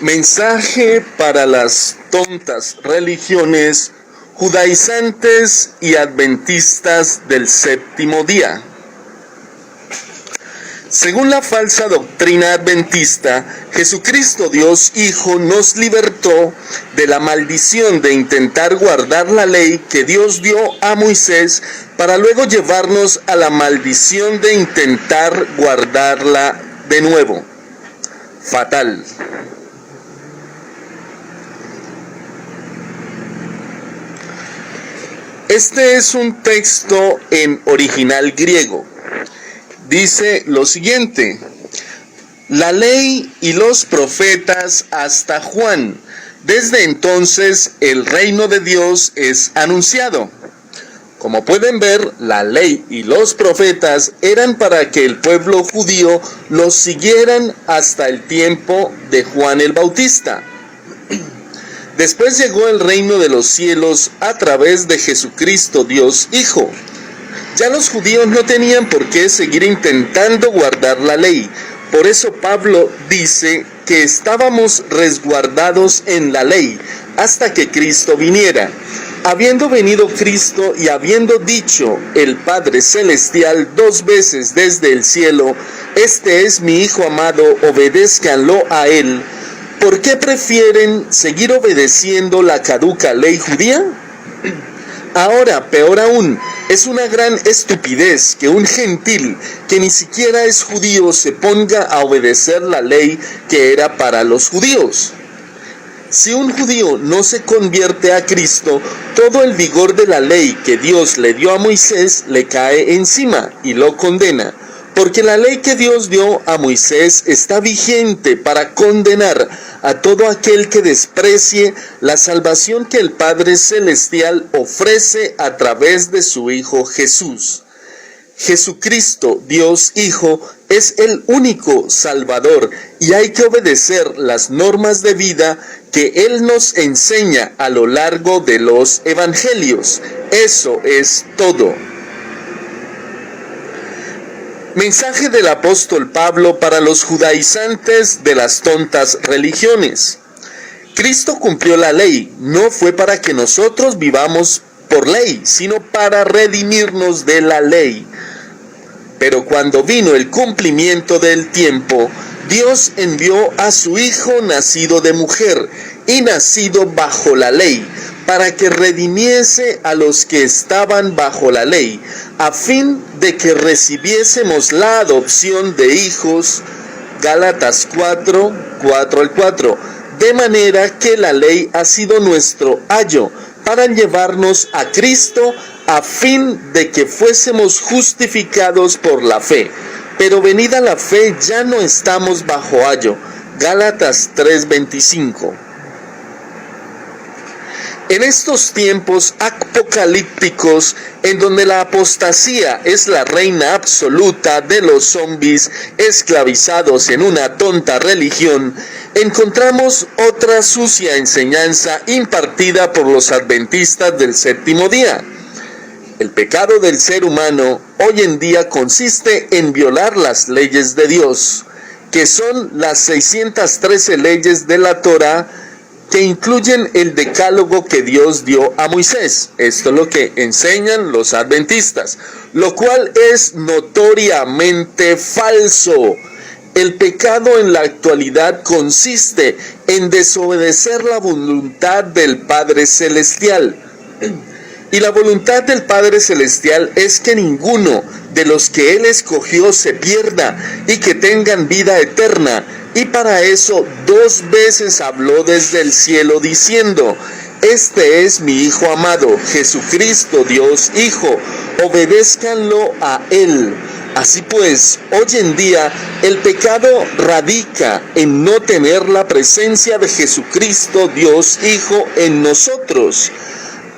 Mensaje para las tontas religiones judaizantes y adventistas del séptimo día. Según la falsa doctrina adventista, Jesucristo Dios Hijo nos libertó de la maldición de intentar guardar la ley que Dios dio a Moisés para luego llevarnos a la maldición de intentar guardarla de nuevo. Fatal. Este es un texto en original griego. Dice lo siguiente: la ley y los profetas hasta Juan. Desde entonces el reino de Dios es anunciado. Como pueden ver, la ley y los profetas eran para que el pueblo judío los siguieran hasta el tiempo de Juan el Bautista. Después llegó el reino de los cielos a través de Jesucristo Dios Hijo. Ya los judíos no tenían por qué seguir intentando guardar la ley. Por eso Pablo dice que estábamos resguardados en la ley hasta que Cristo viniera. Habiendo venido Cristo y habiendo dicho el Padre Celestial 2 veces desde el cielo: este es mi Hijo amado, obedézcanlo a él. ¿Por qué prefieren seguir obedeciendo la caduca ley judía? Ahora, peor aún, es una gran estupidez que un gentil que ni siquiera es judío se ponga a obedecer la ley que era para los judíos. Si un judío no se convierte a Cristo, todo el vigor de la ley que Dios le dio a Moisés le cae encima y lo condena. Porque la ley que Dios dio a Moisés está vigente para condenar a todo aquel que desprecie la salvación que el Padre Celestial ofrece a través de su Hijo Jesús. Jesucristo, Dios Hijo, es el único Salvador y hay que obedecer las normas de vida que Él nos enseña a lo largo de los evangelios. Eso es todo. Mensaje del apóstol Pablo para los judaizantes de las tontas religiones. Cristo cumplió la ley, no fue para que nosotros vivamos por ley, sino para redimirnos de la ley. Pero cuando vino el cumplimiento del tiempo, Dios envió a su Hijo nacido de mujer y nacido bajo la ley, para que redimiese a los que estaban bajo la ley, a fin de que recibiésemos la adopción de hijos. Gálatas 4:4-4. De manera que la ley ha sido nuestro ayo para llevarnos a Cristo, a fin de que fuésemos justificados por la fe. Pero venida la fe ya no estamos bajo ayo. Gálatas 3:25. En estos tiempos apocalípticos, en donde la apostasía es la reina absoluta de los zombis esclavizados en una tonta religión, encontramos otra sucia enseñanza impartida por los adventistas del séptimo día. El pecado del ser humano hoy en día consiste en violar las leyes de Dios, que son las 613 leyes de la Torá, que incluyen el decálogo que Dios dio a Moisés. Esto es lo que enseñan los adventistas, lo cual es notoriamente falso. El pecado en la actualidad consiste en desobedecer la voluntad del Padre Celestial. Y la voluntad del Padre Celestial es que ninguno de los que Él escogió se pierda y que tengan vida eterna. Y para eso 2 veces habló desde el cielo diciendo: este es mi Hijo amado, Jesucristo Dios Hijo, obedézcanlo a Él. Así pues, hoy en día el pecado radica en no tener la presencia de Jesucristo Dios Hijo en nosotros.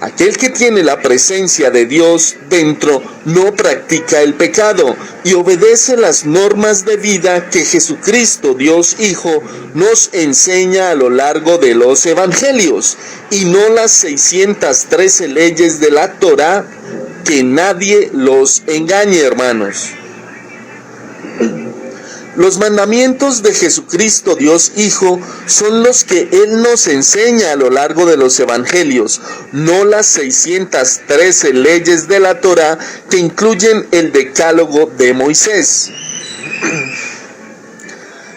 Aquel que tiene la presencia de Dios dentro no practica el pecado y obedece las normas de vida que Jesucristo, Dios Hijo, nos enseña a lo largo de los evangelios, y no las 613 leyes de la Torá. Que nadie los engañe, hermanos. Los mandamientos de Jesucristo, Dios Hijo, son los que Él nos enseña a lo largo de los evangelios, no las 613 leyes de la Torá que incluyen el decálogo de Moisés.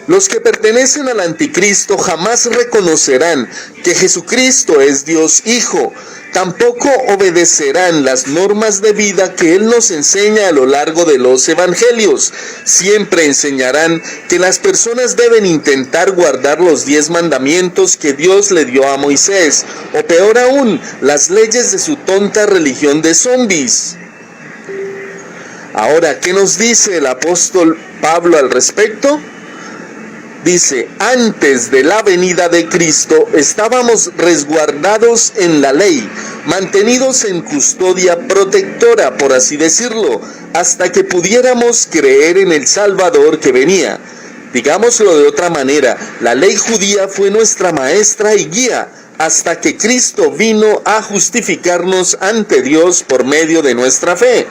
Los que pertenecen al anticristo jamás reconocerán que Jesucristo es Dios Hijo. Tampoco obedecerán las normas de vida que Él nos enseña a lo largo de los evangelios. Siempre enseñarán que las personas deben intentar guardar los 10 mandamientos que Dios le dio a Moisés, o peor aún, las leyes de su tonta religión de zombies. Ahora, ¿qué nos dice el apóstol Pablo al respecto? Dice, antes de la venida de Cristo estábamos resguardados en la ley, mantenidos en custodia protectora, por así decirlo, hasta que pudiéramos creer en el Salvador que venía. Digámoslo de otra manera, la ley judía fue nuestra maestra y guía, hasta que Cristo vino a justificarnos ante Dios por medio de nuestra fe.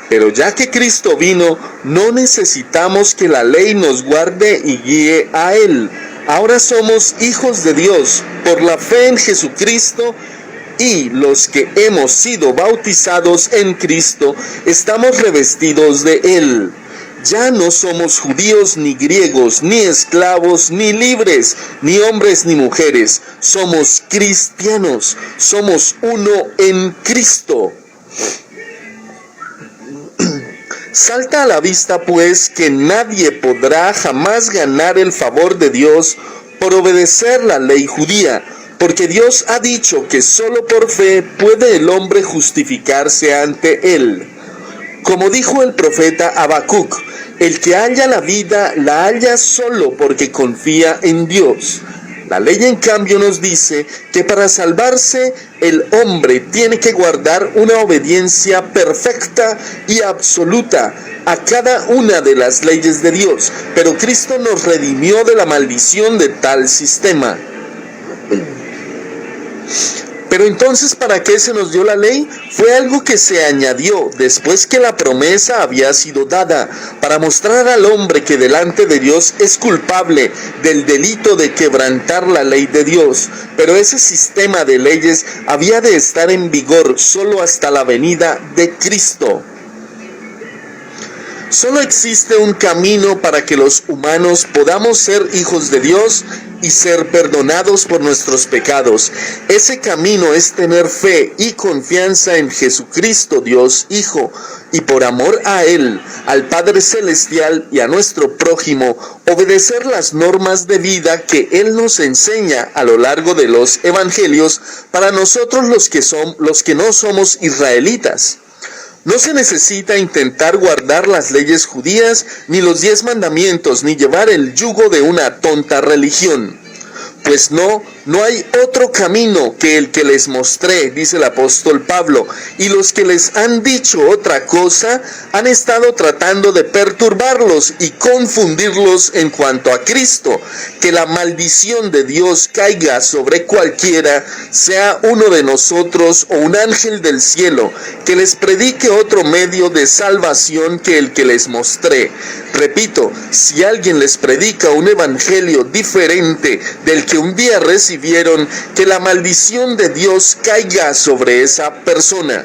Pero ya que Cristo vino, no necesitamos que la ley nos guarde y guíe a Él. Ahora somos hijos de Dios por la fe en Jesucristo, y los que hemos sido bautizados en Cristo estamos revestidos de Él. Ya no somos judíos ni griegos, ni esclavos, ni libres, ni hombres ni mujeres. Somos cristianos, somos uno en Cristo. Salta a la vista, pues, que nadie podrá jamás ganar el favor de Dios por obedecer la ley judía, porque Dios ha dicho que solo por fe puede el hombre justificarse ante Él. Como dijo el profeta Habacuc, el que halla la vida la halla solo porque confía en Dios. La ley, en cambio, nos dice que para salvarse el hombre tiene que guardar una obediencia perfecta y absoluta a cada una de las leyes de Dios. Pero Cristo nos redimió de la maldición de tal sistema. Pero entonces, ¿para qué se nos dio la ley? Fue algo que se añadió después que la promesa había sido dada, para mostrar al hombre que delante de Dios es culpable del delito de quebrantar la ley de Dios. Pero ese sistema de leyes había de estar en vigor solo hasta la venida de Cristo. Solo existe un camino para que los humanos podamos ser hijos de Dios y ser perdonados por nuestros pecados. Ese camino es tener fe y confianza en Jesucristo, Dios Hijo, y por amor a Él, al Padre Celestial y a nuestro prójimo, obedecer las normas de vida que Él nos enseña a lo largo de los evangelios para nosotros los que no somos israelitas. No se necesita intentar guardar las leyes judías, ni los 10 mandamientos, ni llevar el yugo de una tonta religión. Pues no hay otro camino que el que les mostré, dice el apóstol Pablo, y los que les han dicho otra cosa han estado tratando de perturbarlos y confundirlos en cuanto a Cristo. Que la maldición de Dios caiga sobre cualquiera, sea uno de nosotros o un ángel del cielo, que les predique otro medio de salvación que el que les mostré. Repito, si alguien les predica un evangelio diferente del que un día recibieron, que la maldición de Dios caiga sobre esa persona.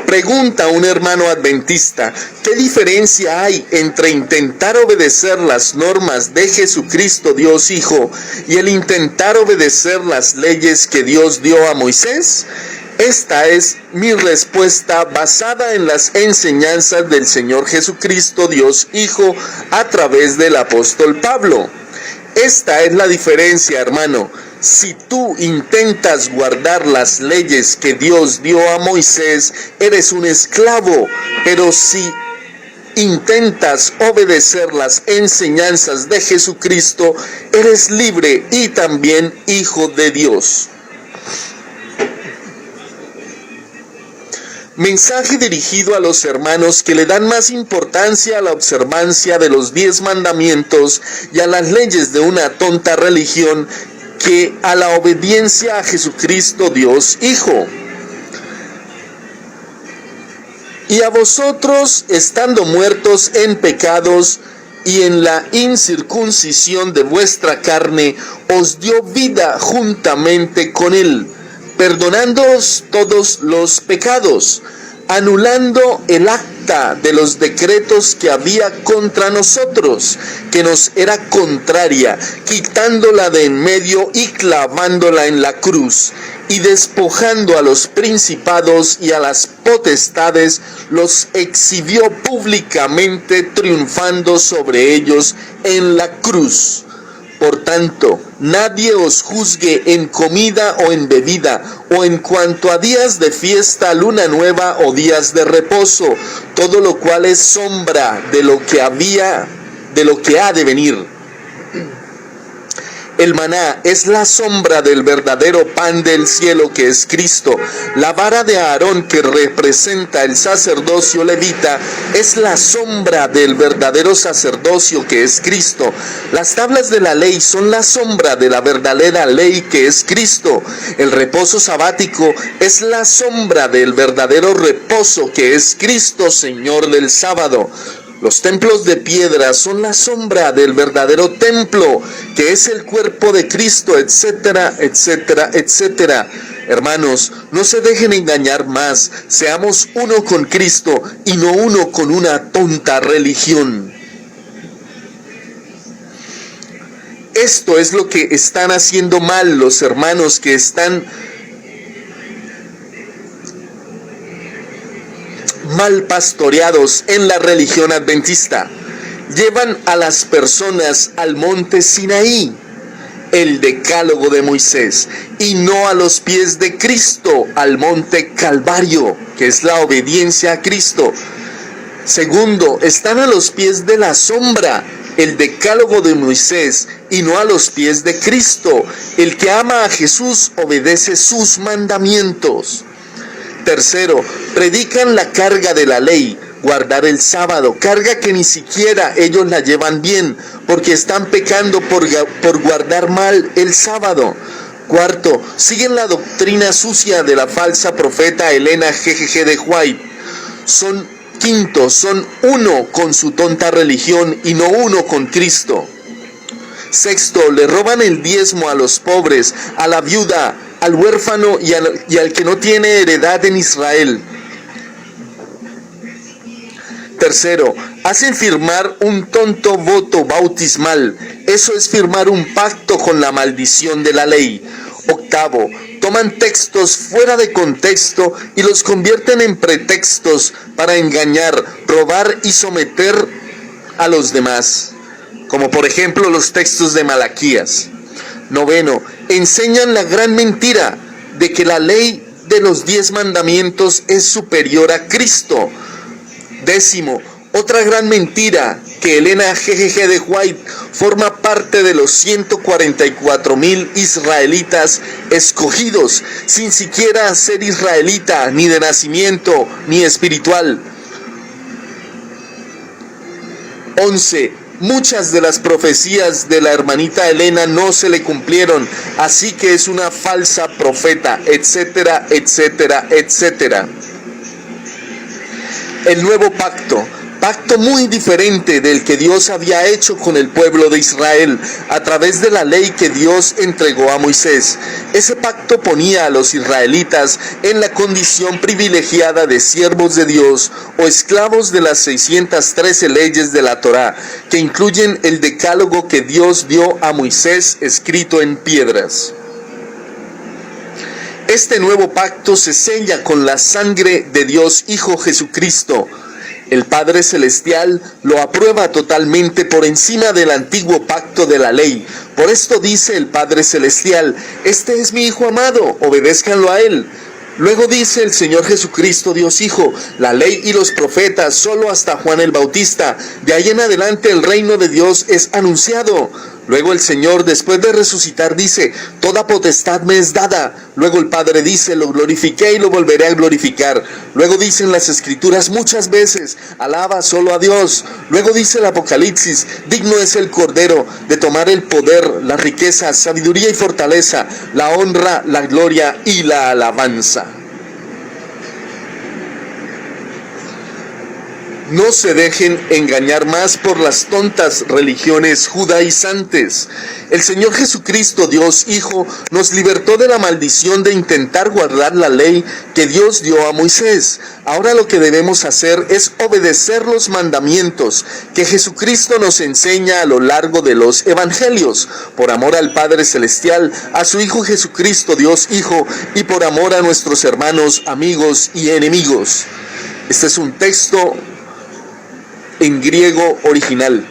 Pregunta un hermano adventista, ¿qué diferencia hay entre intentar obedecer las normas de Jesucristo Dios Hijo y el intentar obedecer las leyes que Dios dio a Moisés? Esta es mi respuesta basada en las enseñanzas del Señor Jesucristo Dios Hijo a través del apóstol Pablo. Esta es la diferencia, hermano. Si tú intentas guardar las leyes que Dios dio a Moisés, eres un esclavo. Pero si intentas obedecer las enseñanzas de Jesucristo, eres libre y también hijo de Dios. Mensaje dirigido a los hermanos que le dan más importancia a la observancia de los 10 mandamientos y a las leyes de una tonta religión que a la obediencia a Jesucristo Dios Hijo. Y a vosotros, estando muertos en pecados y en la incircuncisión de vuestra carne, os dio vida juntamente con él, perdonándoos todos los pecados, anulando el acta de los decretos que había contra nosotros, que nos era contraria, quitándola de en medio y clavándola en la cruz, y despojando a los principados y a las potestades, los exhibió públicamente, triunfando sobre ellos en la cruz. Por tanto, nadie os juzgue en comida o en bebida, o en cuanto a días de fiesta, luna nueva o días de reposo, todo lo cual es sombra de lo que ha de venir. El maná es la sombra del verdadero pan del cielo, que es Cristo. La vara de Aarón, que representa el sacerdocio levita, es la sombra del verdadero sacerdocio, que es Cristo. Las tablas de la ley son la sombra de la verdadera ley, que es Cristo. El reposo sabático es la sombra del verdadero reposo, que es Cristo, Señor del sábado. Los templos de piedra son la sombra del verdadero templo, que es el cuerpo de Cristo, etcétera, etcétera, etcétera. Hermanos, no se dejen engañar más. Seamos uno con Cristo y no uno con una tonta religión. Esto es lo que están haciendo mal los hermanos que están mal pastoreados en la religión adventista. Llevan a las personas al monte Sinaí, el decálogo de Moisés, y no a los pies de Cristo, al monte Calvario, que es la obediencia a Cristo. Segundo, están a los pies de la sombra, el decálogo de Moisés, y no a los pies de Cristo. El que ama a Jesús obedece sus mandamientos. Tercero, predican la carga de la ley, guardar el sábado, carga que ni siquiera ellos la llevan bien, porque están pecando por guardar mal el sábado. Cuarto, siguen la doctrina sucia de la falsa profeta Elena G.G. de White. Son uno con su tonta religión y no uno con Cristo. Sexto, le roban el diezmo a los pobres, a la viuda, al huérfano y al que no tiene heredad en Israel. Tercero, hacen firmar un tonto voto bautismal. Eso es firmar un pacto con la maldición de la ley. Octavo, toman textos fuera de contexto y los convierten en pretextos para engañar, robar y someter a los demás, como por ejemplo los textos de Malaquías. Noveno, enseñan la gran mentira de que la ley de los 10 mandamientos es superior a Cristo. Décimo, otra gran mentira, que Elena G.G. de White forma parte de los 144,000 israelitas escogidos, sin siquiera ser israelita, ni de nacimiento, ni espiritual. 11. Muchas de las profecías de la hermanita Elena no se le cumplieron, así que es una falsa profeta, etcétera, etcétera, etcétera. El nuevo pacto muy diferente del que Dios había hecho con el pueblo de Israel a través de la ley que Dios entregó a Moisés. Ese pacto ponía a los israelitas en la condición privilegiada de siervos de Dios o esclavos de las 613 leyes de la Torá, que incluyen el decálogo que Dios dio a Moisés escrito en piedras. Este nuevo pacto se sella con la sangre de Dios Hijo Jesucristo. El Padre Celestial lo aprueba totalmente por encima del antiguo pacto de la ley. Por esto dice el Padre Celestial: este es mi Hijo amado, obedézcanlo a Él. Luego dice el Señor Jesucristo, Dios Hijo: la ley y los profetas solo hasta Juan el Bautista. De ahí en adelante el reino de Dios es anunciado. Luego el Señor, después de resucitar, dice: toda potestad me es dada. Luego el Padre dice: lo glorifiqué y lo volveré a glorificar. Luego dicen las Escrituras muchas veces: alaba solo a Dios. Luego dice el Apocalipsis: digno es el Cordero de tomar el poder, la riqueza, sabiduría y fortaleza, la honra, la gloria y la alabanza. No se dejen engañar más por las tontas religiones judaizantes. El Señor Jesucristo, Dios Hijo, nos libertó de la maldición de intentar guardar la ley que Dios dio a Moisés. Ahora lo que debemos hacer es obedecer los mandamientos que Jesucristo nos enseña a lo largo de los evangelios, por amor al Padre Celestial, a su Hijo Jesucristo, Dios Hijo, y por amor a nuestros hermanos, amigos y enemigos. Este es un texto en griego original.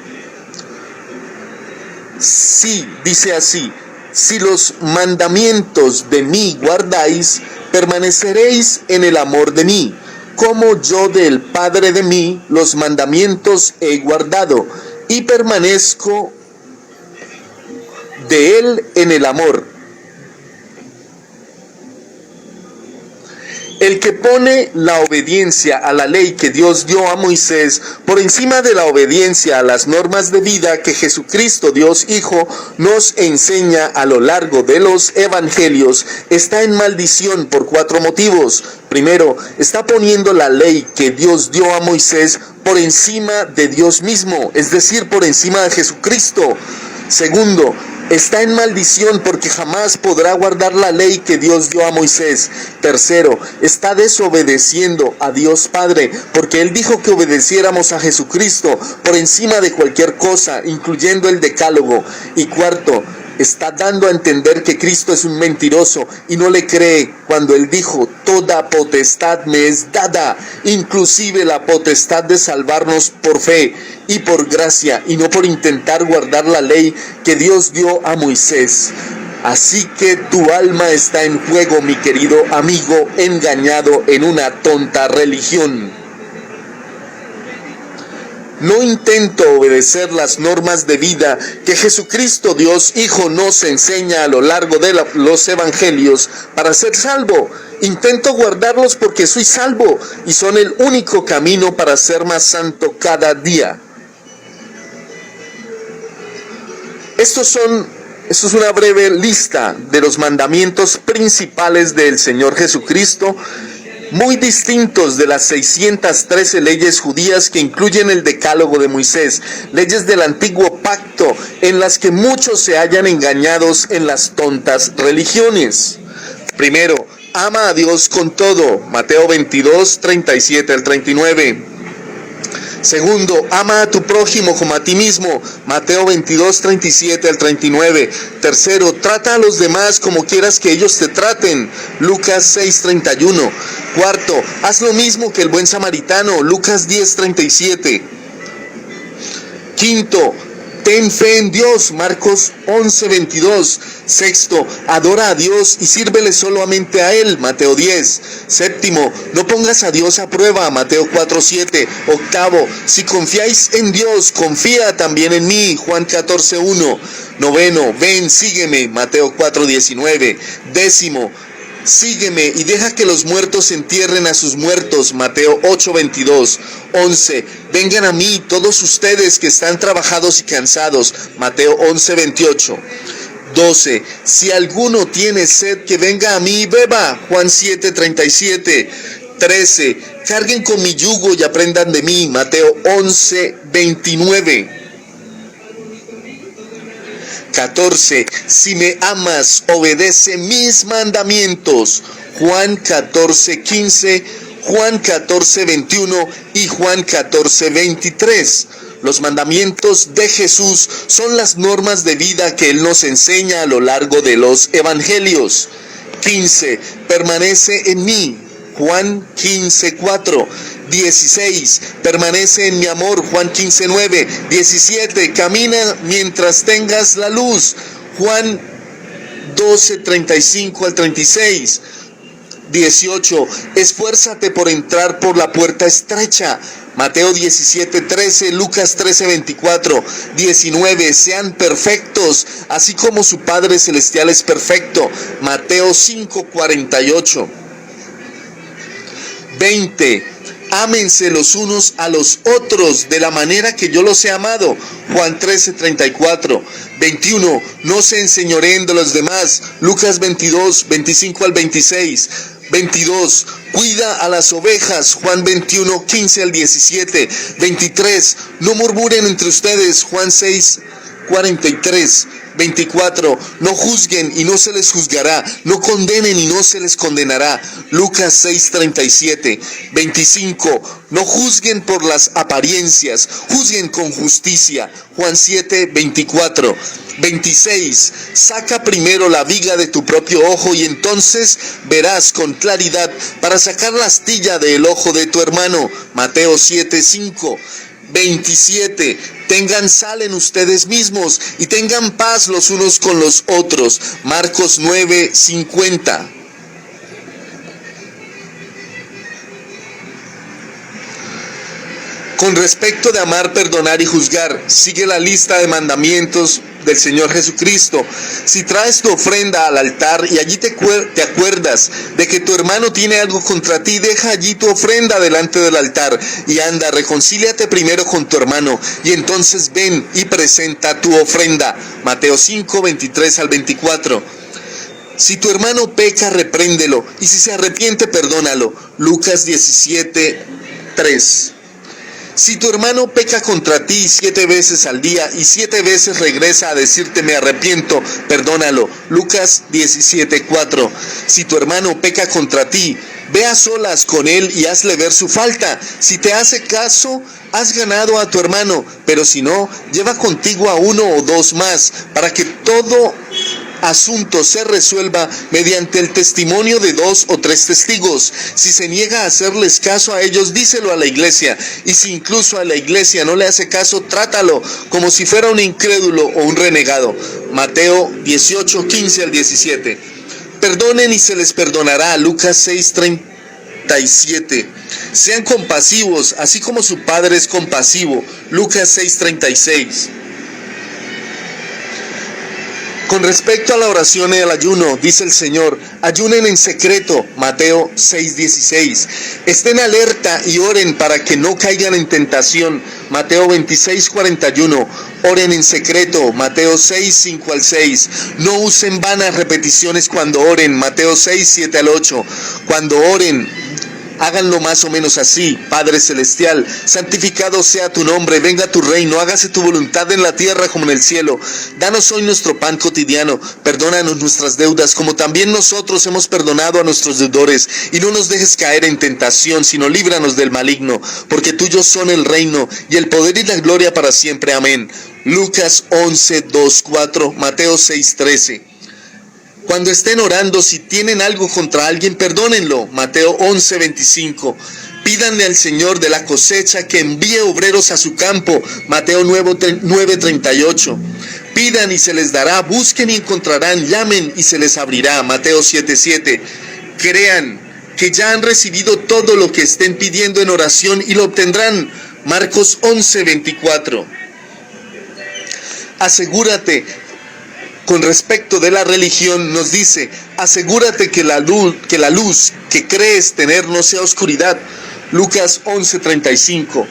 Sí, dice así: si los mandamientos de mí guardáis, permaneceréis en el amor de mí, como yo del Padre de mí los mandamientos he guardado, y permanezco de él en el amor. El que pone la obediencia a la ley que Dios dio a Moisés por encima de la obediencia a las normas de vida que Jesucristo, Dios Hijo, nos enseña a lo largo de los evangelios, está en maldición por 4 motivos. Primero, está poniendo la ley que Dios dio a Moisés por encima de Dios mismo, es decir, por encima de Jesucristo. Segundo, está en maldición porque jamás podrá guardar la ley que Dios dio a Moisés. Tercero, está desobedeciendo a Dios Padre porque Él dijo que obedeciéramos a Jesucristo por encima de cualquier cosa, incluyendo el decálogo. Y cuarto, está dando a entender que Cristo es un mentiroso y no le cree cuando Él dijo: toda potestad me es dada, inclusive la potestad de salvarnos por fe y por gracia, y no por intentar guardar la ley que Dios dio a Moisés. Así que tu alma está en juego, mi querido amigo, engañado en una tonta religión. No intento obedecer las normas de vida que Jesucristo, Dios Hijo, nos enseña a lo largo de los evangelios para ser salvo. Intento guardarlos porque soy salvo y son el único camino para ser más santo cada día. Esto es una breve lista de los mandamientos principales del Señor Jesucristo, muy distintos de las 613 leyes judías que incluyen el decálogo de Moisés, leyes del antiguo pacto en las que muchos se hallan engañados en las tontas religiones. Primero, ama a Dios con todo, Mateo 22, 37 al 39. Segundo, ama a tu prójimo como a ti mismo, Mateo 22, 37 al 39. Tercero, trata a los demás como quieras que ellos te traten, Lucas 6, 31. Cuarto, haz lo mismo que el buen samaritano, Lucas 10, 37. Quinto, ten fe en Dios, Marcos 11, 22. Sexto, adora a Dios y sírvele solamente a Él, Mateo 10. Séptimo, no pongas a Dios a prueba, Mateo 4, 7. Octavo, si confiáis en Dios, confía también en mí, Juan 14, 1. Noveno, ven, sígueme, Mateo 4, 19. Décimo, sígueme y deja que los muertos entierren a sus muertos, Mateo 8, 22. 11. Vengan a mí todos ustedes que están trabajados y cansados, Mateo 11, 28. 12. Si alguno tiene sed, que venga a mí y beba, Juan 7, 37. 13. Carguen con mi yugo y aprendan de mí, Mateo 11, 29. 14. Si me amas, obedece mis mandamientos, Juan 14, 15, Juan 14, 21 y Juan 14, 23. Los mandamientos de Jesús son las normas de vida que Él nos enseña a lo largo de los evangelios. 15. Permanece en mí, Juan 15, 4. 16. Permanece en mi amor, Juan 15, 9. 17. Camina mientras tengas la luz, Juan 12, 35 al 36. 18. Esfuérzate por entrar por la puerta estrecha, Mateo 17, 13, Lucas 13, 24. 19. Sean perfectos, así como su Padre Celestial es perfecto, Mateo 5, 48. 20. Ámense los unos a los otros de la manera que yo los he amado, Juan 13, 34. 21. No se enseñoreen de los demás, Lucas 22, 25 al 26. 22. Cuida a las ovejas, Juan 21, 15 al 17. 23. No murmuren entre ustedes, Juan 6, 43. 24. No juzguen y no se les juzgará, no condenen y no se les condenará, Lucas 6, 37. 25. No juzguen por las apariencias, juzguen con justicia, Juan 7, 24. 26. Saca primero la viga de tu propio ojo y entonces verás con claridad para sacar la astilla del ojo de tu hermano, Mateo 7, 5. 27. Tengan sal en ustedes mismos y tengan paz los unos con los otros, Marcos 9, 50. Con respecto de amar, perdonar y juzgar, sigue la lista de mandamientos del Señor Jesucristo. Si traes tu ofrenda al altar y allí te acuerdas de que tu hermano tiene algo contra ti, deja allí tu ofrenda delante del altar y anda, reconcíliate primero con tu hermano y entonces ven y presenta tu ofrenda. Mateo 5, 23 al 24. Si tu hermano peca, repréndelo, y si se arrepiente, perdónalo. Lucas 17, 3. Si tu hermano peca contra ti 7 veces al día y 7 veces regresa a decirte me arrepiento, perdónalo. Lucas 17, 4. Si tu hermano peca contra ti, ve a solas con él y hazle ver su falta. Si te hace caso, has ganado a tu hermano, pero si no, lleva contigo a 1 o 2 más, para que todo asunto se resuelva mediante el testimonio de 2 o 3 testigos. Si se niega a hacerles caso a ellos, díselo a la iglesia, y si incluso a la iglesia no le hace caso, trátalo como si fuera un incrédulo o un renegado. Mateo 18, 15 al 17. Perdonen y se les perdonará. Lucas 6, 37. Sean compasivos, así como su Padre es compasivo. Lucas 6, 36. Con respecto a la oración y al ayuno, dice el Señor, ayunen en secreto, Mateo 6:16. Estén alerta y oren para que no caigan en tentación, Mateo 26:41. Oren en secreto, Mateo 6:5 al 6. No usen vanas repeticiones cuando oren, Mateo 6:7 al 8. Cuando oren, háganlo más o menos así. Padre Celestial, santificado sea tu nombre, venga tu reino, hágase tu voluntad en la tierra como en el cielo. Danos hoy nuestro pan cotidiano, perdónanos nuestras deudas como también nosotros hemos perdonado a nuestros deudores, y no nos dejes caer en tentación, sino líbranos del maligno, porque tuyos son el reino y el poder y la gloria para siempre. Amén. Lucas 11:2-4, Mateo 6:13. Cuando estén orando, si tienen algo contra alguien, perdónenlo. Mateo 11:25. Pídanle al Señor de la cosecha que envíe obreros a su campo. Mateo 9:38. Pidan y se les dará, busquen y encontrarán, llamen y se les abrirá. Mateo 7:7. Crean que ya han recibido todo lo que estén pidiendo en oración y lo obtendrán. Marcos 11:24. Asegúrate. Con respecto de la religión nos dice, asegúrate que la luz que crees tener no sea oscuridad. Lucas 11:35.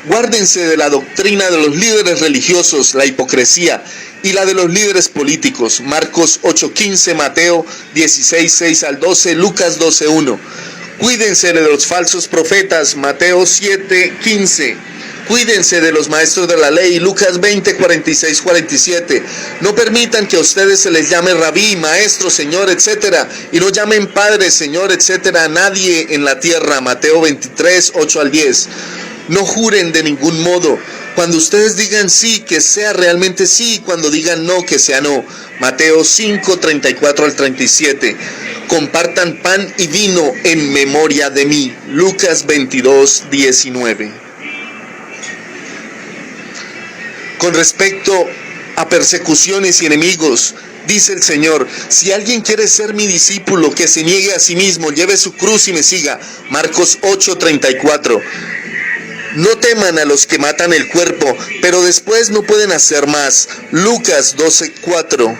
Guárdense de la doctrina de los líderes religiosos, la hipocresía, y la de los líderes políticos. Marcos 8:15, Mateo 16:6 al 12, Lucas 12:1. Cuídense de los falsos profetas, Mateo 7:15. Cuídense de los maestros de la ley, Lucas 20:46-47. No permitan que a ustedes se les llame rabí, maestro, señor, etc. Y no llamen padre, señor, etc. a nadie en la tierra, Mateo 23:8 al 10. No juren de ningún modo. Cuando ustedes digan sí, que sea realmente sí. Cuando digan no, que sea no. Mateo 5:34 al 37. Compartan pan y vino en memoria de mí. Lucas 22:19. Con respecto a persecuciones y enemigos, dice el Señor, si alguien quiere ser mi discípulo, que se niegue a sí mismo, lleve su cruz y me siga. Marcos 8:34. No teman a los que matan el cuerpo, pero después no pueden hacer más. Lucas 12:4.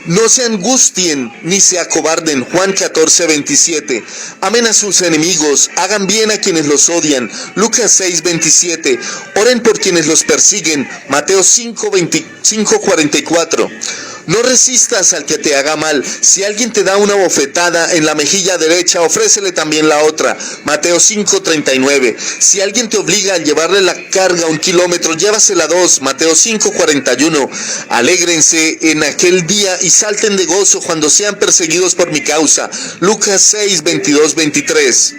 No se angustien ni se acobarden. Juan 14:27. Amen a sus enemigos, hagan bien a quienes los odian. Lucas 6:27. Oren por quienes los persiguen. Mateo 5:44. No resistas al que te haga mal. Si alguien te da una bofetada en la mejilla derecha, ofrécele también la otra. Mateo 5:39. Si alguien te obliga a llevarle la carga 1 kilómetro, llévasela 2. Mateo 5:41. Alégrense en aquel día y salten de gozo cuando sean perseguidos por mi causa. Lucas 6:22-23.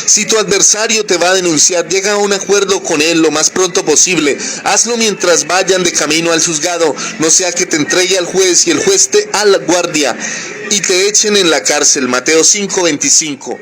Si tu adversario te va a denunciar, llega a un acuerdo con él lo más pronto posible. Hazlo mientras vayan de camino al juzgado, no sea que te entregue al juez y el juez te a la guardia y te echen en la cárcel. Mateo 5:25.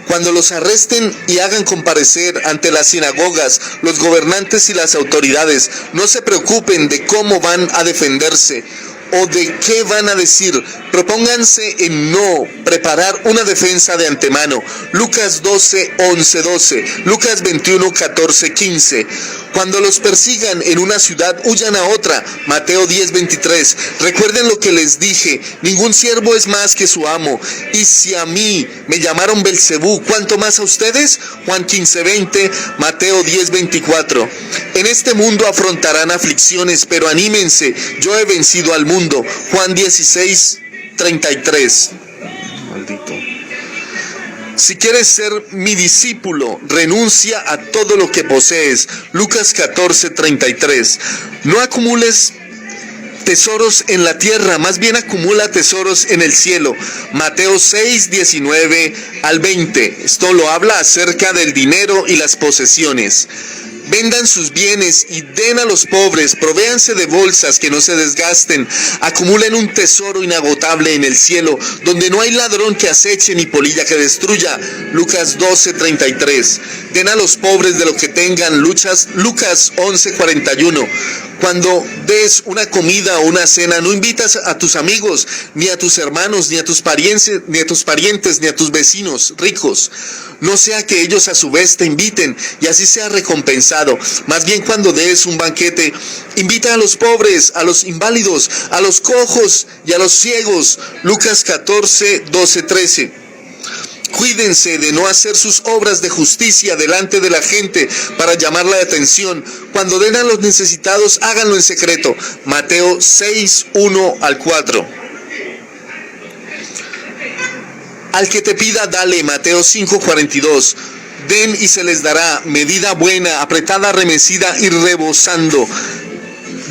Cuando los arresten y hagan comparecer ante las sinagogas, los gobernantes y las autoridades, no se preocupen de cómo van a defenderse o de qué van a decir. Propónganse en no preparar una defensa de antemano. Lucas 12:11-12, Lucas 21:14-15. Cuando los persigan en una ciudad, huyan a otra. Mateo 10:23. Recuerden lo que les dije, ningún siervo es más que su amo. Y si a mí me llamaron Belcebú, ¿cuánto más a ustedes? Juan 15:20, Mateo 10:24. En este mundo afrontarán aflicciones, pero anímense, yo he vencido al mundo. Juan 16:33. Maldito. Si quieres ser mi discípulo, renuncia a todo lo que posees. Lucas 14:33. No acumules tesoros en la tierra, más bien acumula tesoros en el cielo. Mateo 6:19-20. Esto lo habla acerca del dinero y las posesiones. Vendan sus bienes y den a los pobres, provéanse de bolsas que no se desgasten, acumulen un tesoro inagotable en el cielo, donde no hay ladrón que aceche ni polilla que destruya. Lucas 12:33. Den a los pobres de lo que tengan. Lucas 11:41. Cuando des una comida o una cena, no invitas a tus amigos, ni a tus hermanos, ni a tus parientes, ni a tus vecinos ricos. No sea que ellos a su vez te inviten y así sea recompensado. Más bien, cuando des un banquete, invita a los pobres, a los inválidos, a los cojos y a los ciegos. Lucas 14:12-13. Cuídense de no hacer sus obras de justicia delante de la gente para llamar la atención. Cuando den a los necesitados, háganlo en secreto. Mateo 6:1-4. Al que te pida, dale. Mateo 5:42. Den y se les dará, medida buena, apretada, remecida y rebosando,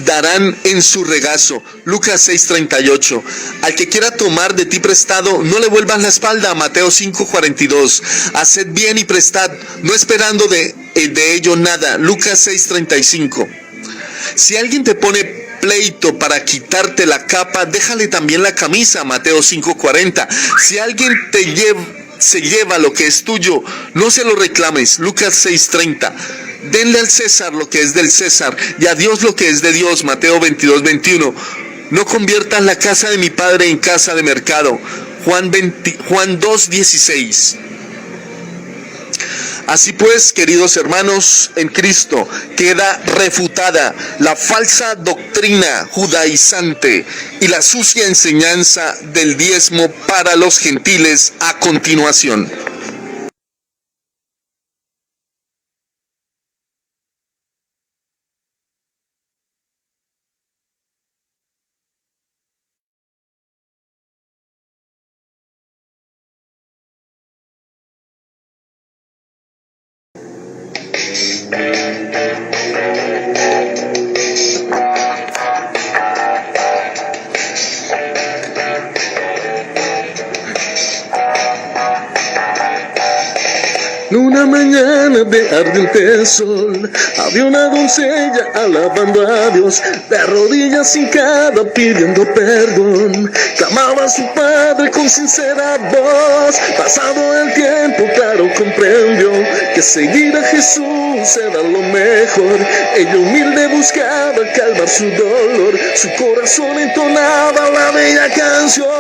darán en su regazo. Lucas 6:38. Al que quiera tomar de ti prestado, no le vuelvas la espalda. Mateo 5:42. Haced bien y prestad, no esperando de ello nada. Lucas 6:35. Si alguien te pone pleito para quitarte la capa, déjale también la camisa. Mateo 5:40. Si alguien se lleva lo que es tuyo, no se lo reclames. Lucas 6:30. Denle al César lo que es del César y a Dios lo que es de Dios. Mateo 22:21. No conviertas la casa de mi padre en casa de mercado. Juan 2:16. Así pues, queridos hermanos en Cristo, queda refutada la falsa doctrina judaizante y la sucia enseñanza del diezmo para los gentiles a continuación. En una mañana de ardiente sol, había una doncella alabando a Dios, de rodillas hincada pidiendo perdón. Clamaba a su padre con sincera voz. Pasado el tiempo, claro, comprendió que seguir a Jesús era lo mejor. Ella humilde buscaba calmar su dolor, su corazón entonaba la bella canción.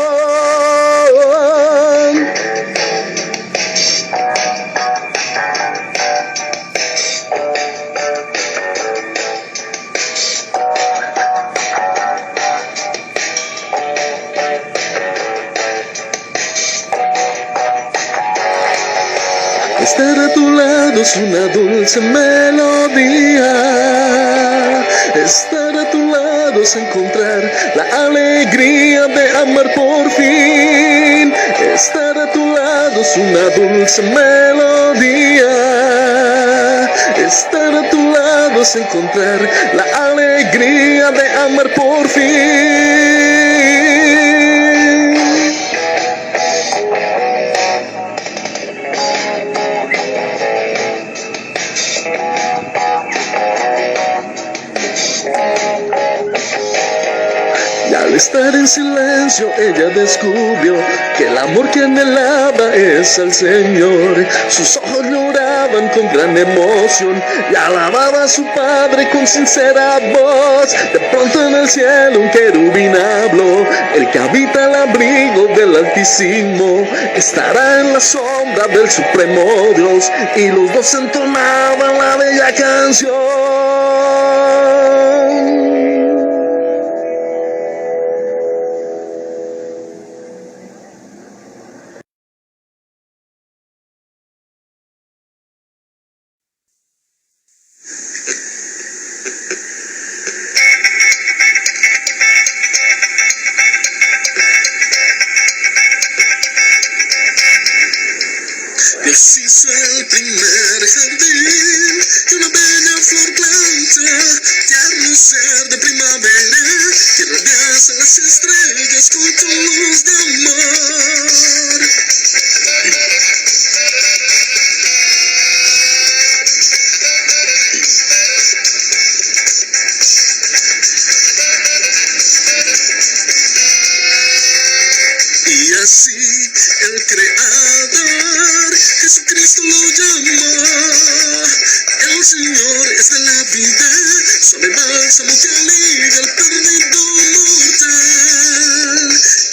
Estar a tu lado es una dulce melodía. Estar a tu lado lados encontrar la alegría de amar por fin. Estar a tu lado es una dulce melodía. Estar a tu lado es encontrar la alegría de amar por fin. Y al estar en silencio ella descubrió que el amor que anhelaba es al Señor. Sus ojos lloraban con gran emoción y alababa a su Padre con sincera voz. De pronto en el cielo un querubín habló: el que habita el abrigo del Altísimo estará en la sombra del Supremo Dios. Y los dos entonaban la bella canción. Dios hizo el primer jardín y una bella flor planta, tierno ser de primavera, que rodeas a las estrellas con tu luz de amor. Y así el Creador Jesucristo lo llamó. El Señor es de la vida, suave bálsamo que alivia al perdido mortal.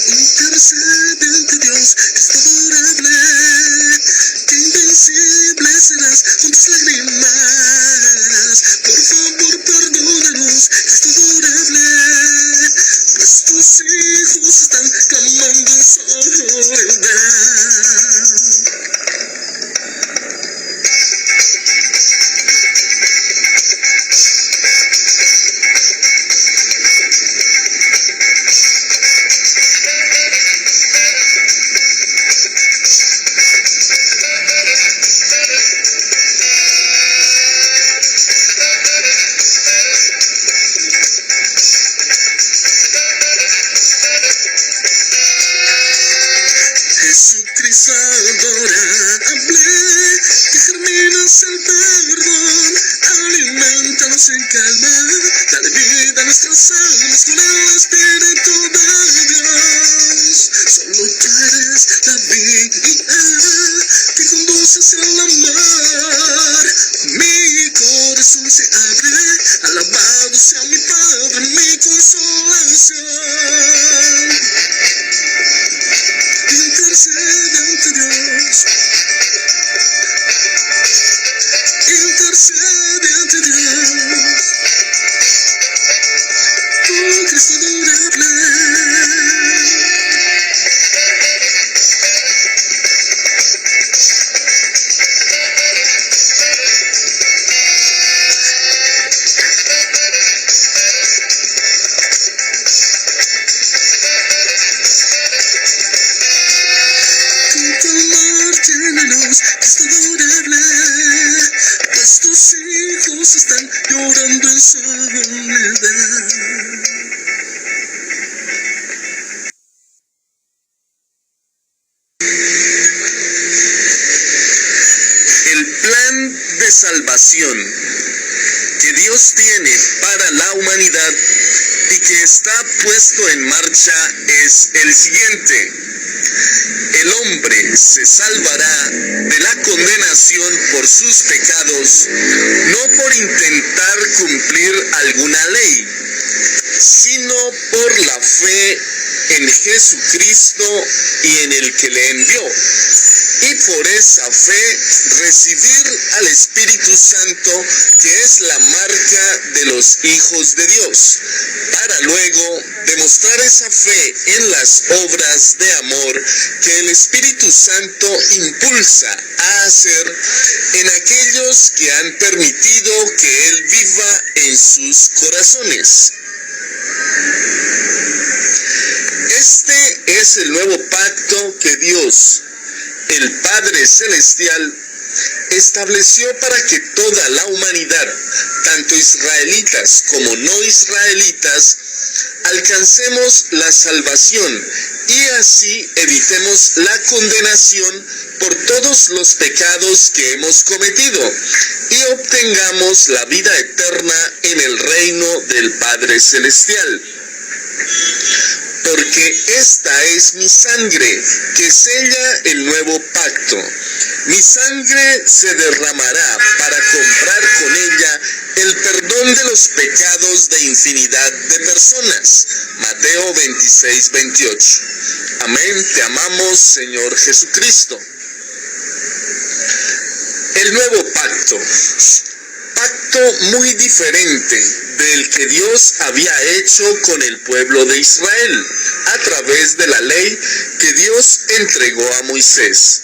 Intercede ante Dios, Cristo adorable, que invencible serás con tus lágrimas. Por favor, perdónanos, Cristo adorable, pues tus hijos están clamando en soledad. Jesucristo adorable, que germinas el perdón, alimentanos en calma, dale vida a nuestras almas con el Espíritu de Dios. Solo tú eres la vida que conduces al amor. Mi corazón se abre, alabado sea mi Padre, mi consolación. Intercede ante Dios, intercede ante Dios, oh Cristo adorable. Cristo adorable, pues tus hijos están llorando en soledad. El plan de salvación que Dios tiene para la humanidad y que está puesto en marcha es el siguiente: el hombre se salvará de la condenación por sus pecados, no por intentar cumplir alguna ley, sino por la fe en Jesucristo y en el que le envió, y por esa fe recibir al Espíritu Santo, que es la marca de los hijos de Dios, para luego demostrar esa fe en las obras de amor que el Espíritu Santo impulsa a hacer en aquellos que han permitido que Él viva en sus corazones. es el nuevo pacto que Dios, el Padre Celestial, estableció para que toda la humanidad, tanto israelitas como no israelitas, alcancemos la salvación y así evitemos la condenación por todos los pecados que hemos cometido y obtengamos la vida eterna en el reino del Padre Celestial. Porque esta es mi sangre que sella el nuevo pacto. Mi sangre se derramará para comprar con ella el perdón de los pecados de infinidad de personas. Mateo 26:28. Amén. Te amamos, Señor Jesucristo. El nuevo pacto. Pacto muy diferente del que Dios había hecho con el pueblo de Israel a través de la ley que Dios entregó a Moisés.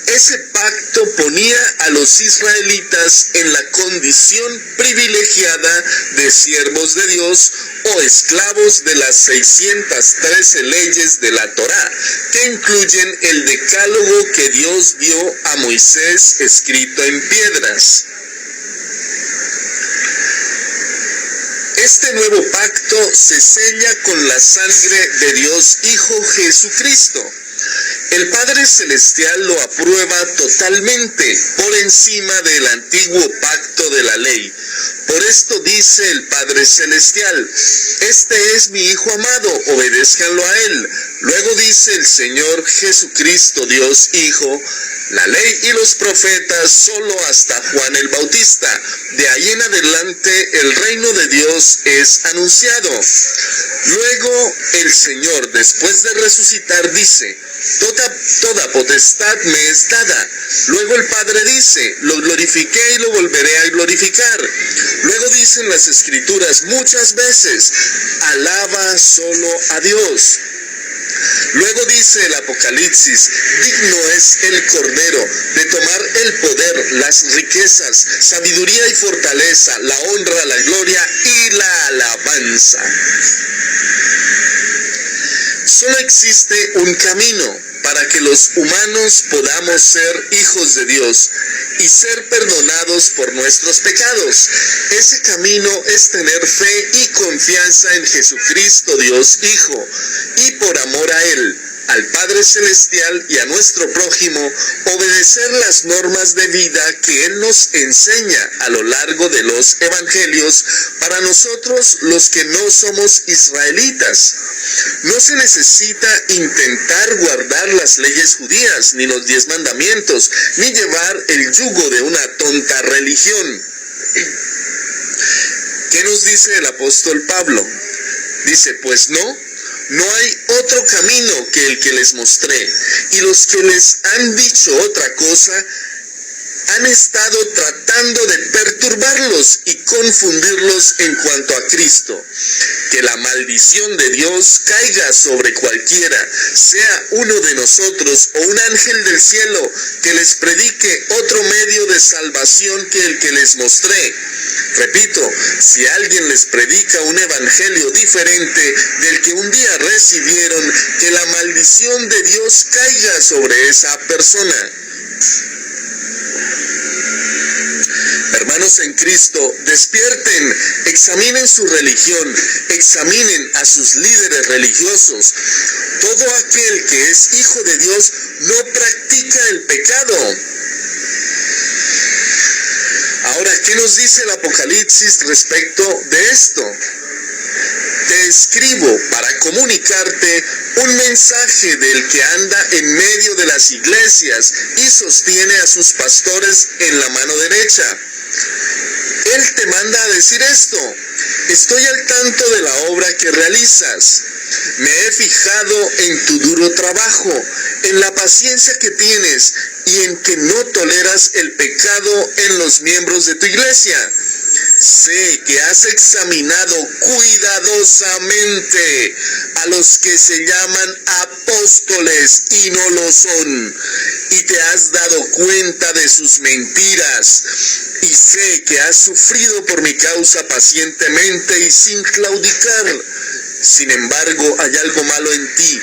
Ese pacto ponía a los israelitas en la condición privilegiada de siervos de Dios o esclavos de las 613 leyes de la Torá, que incluyen el decálogo que Dios dio a Moisés escrito en piedras. Este nuevo pacto se sella con la sangre de Dios Hijo Jesucristo. El Padre Celestial lo aprueba totalmente por encima del antiguo pacto de la ley. Por esto dice el Padre Celestial: este es mi Hijo amado, obedézcanlo a Él. Luego dice el Señor Jesucristo, Dios Hijo: la ley y los profetas solo hasta Juan el Bautista. De ahí en adelante el reino de Dios es anunciado. Luego el Señor, después de resucitar, dice: toda potestad me es dada. Luego el Padre dice: lo glorifiqué y lo volveré a glorificar. Luego dicen las Escrituras muchas veces: alaba solo a Dios. Luego dice el Apocalipsis: digno es el Cordero de tomar el poder, las riquezas, sabiduría y fortaleza, la honra, la gloria y la alabanza. Solo existe un camino para que los humanos podamos ser hijos de Dios y ser perdonados por nuestros pecados. Ese camino es tener fe y confianza en Jesucristo, Dios Hijo, y por amor a Él, al Padre Celestial y a nuestro prójimo, obedecer las normas de vida que Él nos enseña a lo largo de los evangelios para nosotros los que no somos israelitas. No se necesita intentar guardar las leyes judías, ni los 10 mandamientos, ni llevar el yugo de una tonta religión. ¿Qué nos dice el apóstol Pablo? Dice: pues no hay otro camino que el que les mostré, y los que les han dicho otra cosa han estado tratando de perturbarlos y confundirlos en cuanto a Cristo. Que la maldición de Dios caiga sobre cualquiera, sea uno de nosotros o un ángel del cielo, que les predique otro medio de salvación que el que les mostré. Repito, si alguien les predica un evangelio diferente del que un día recibieron, que la maldición de Dios caiga sobre esa persona. Hermanos en Cristo, despierten, examinen su religión, examinen a sus líderes religiosos. Todo aquel que es hijo de Dios no practica el pecado. Ahora, ¿qué nos dice el Apocalipsis respecto de esto? Te escribo para comunicarte un mensaje del que anda en medio de las iglesias y sostiene a sus pastores en la mano derecha. Él te manda a decir esto: estoy al tanto de la obra que realizas. Me he fijado en tu duro trabajo, en la paciencia que tienes y en que no toleras el pecado en los miembros de tu iglesia. Sé que has examinado cuidadosamente a los que se llaman apóstoles y no lo son, y te has dado cuenta de sus mentiras. Y sé que has sufrido por mi causa pacientemente y sin claudicar. Sin embargo, hay algo malo en ti.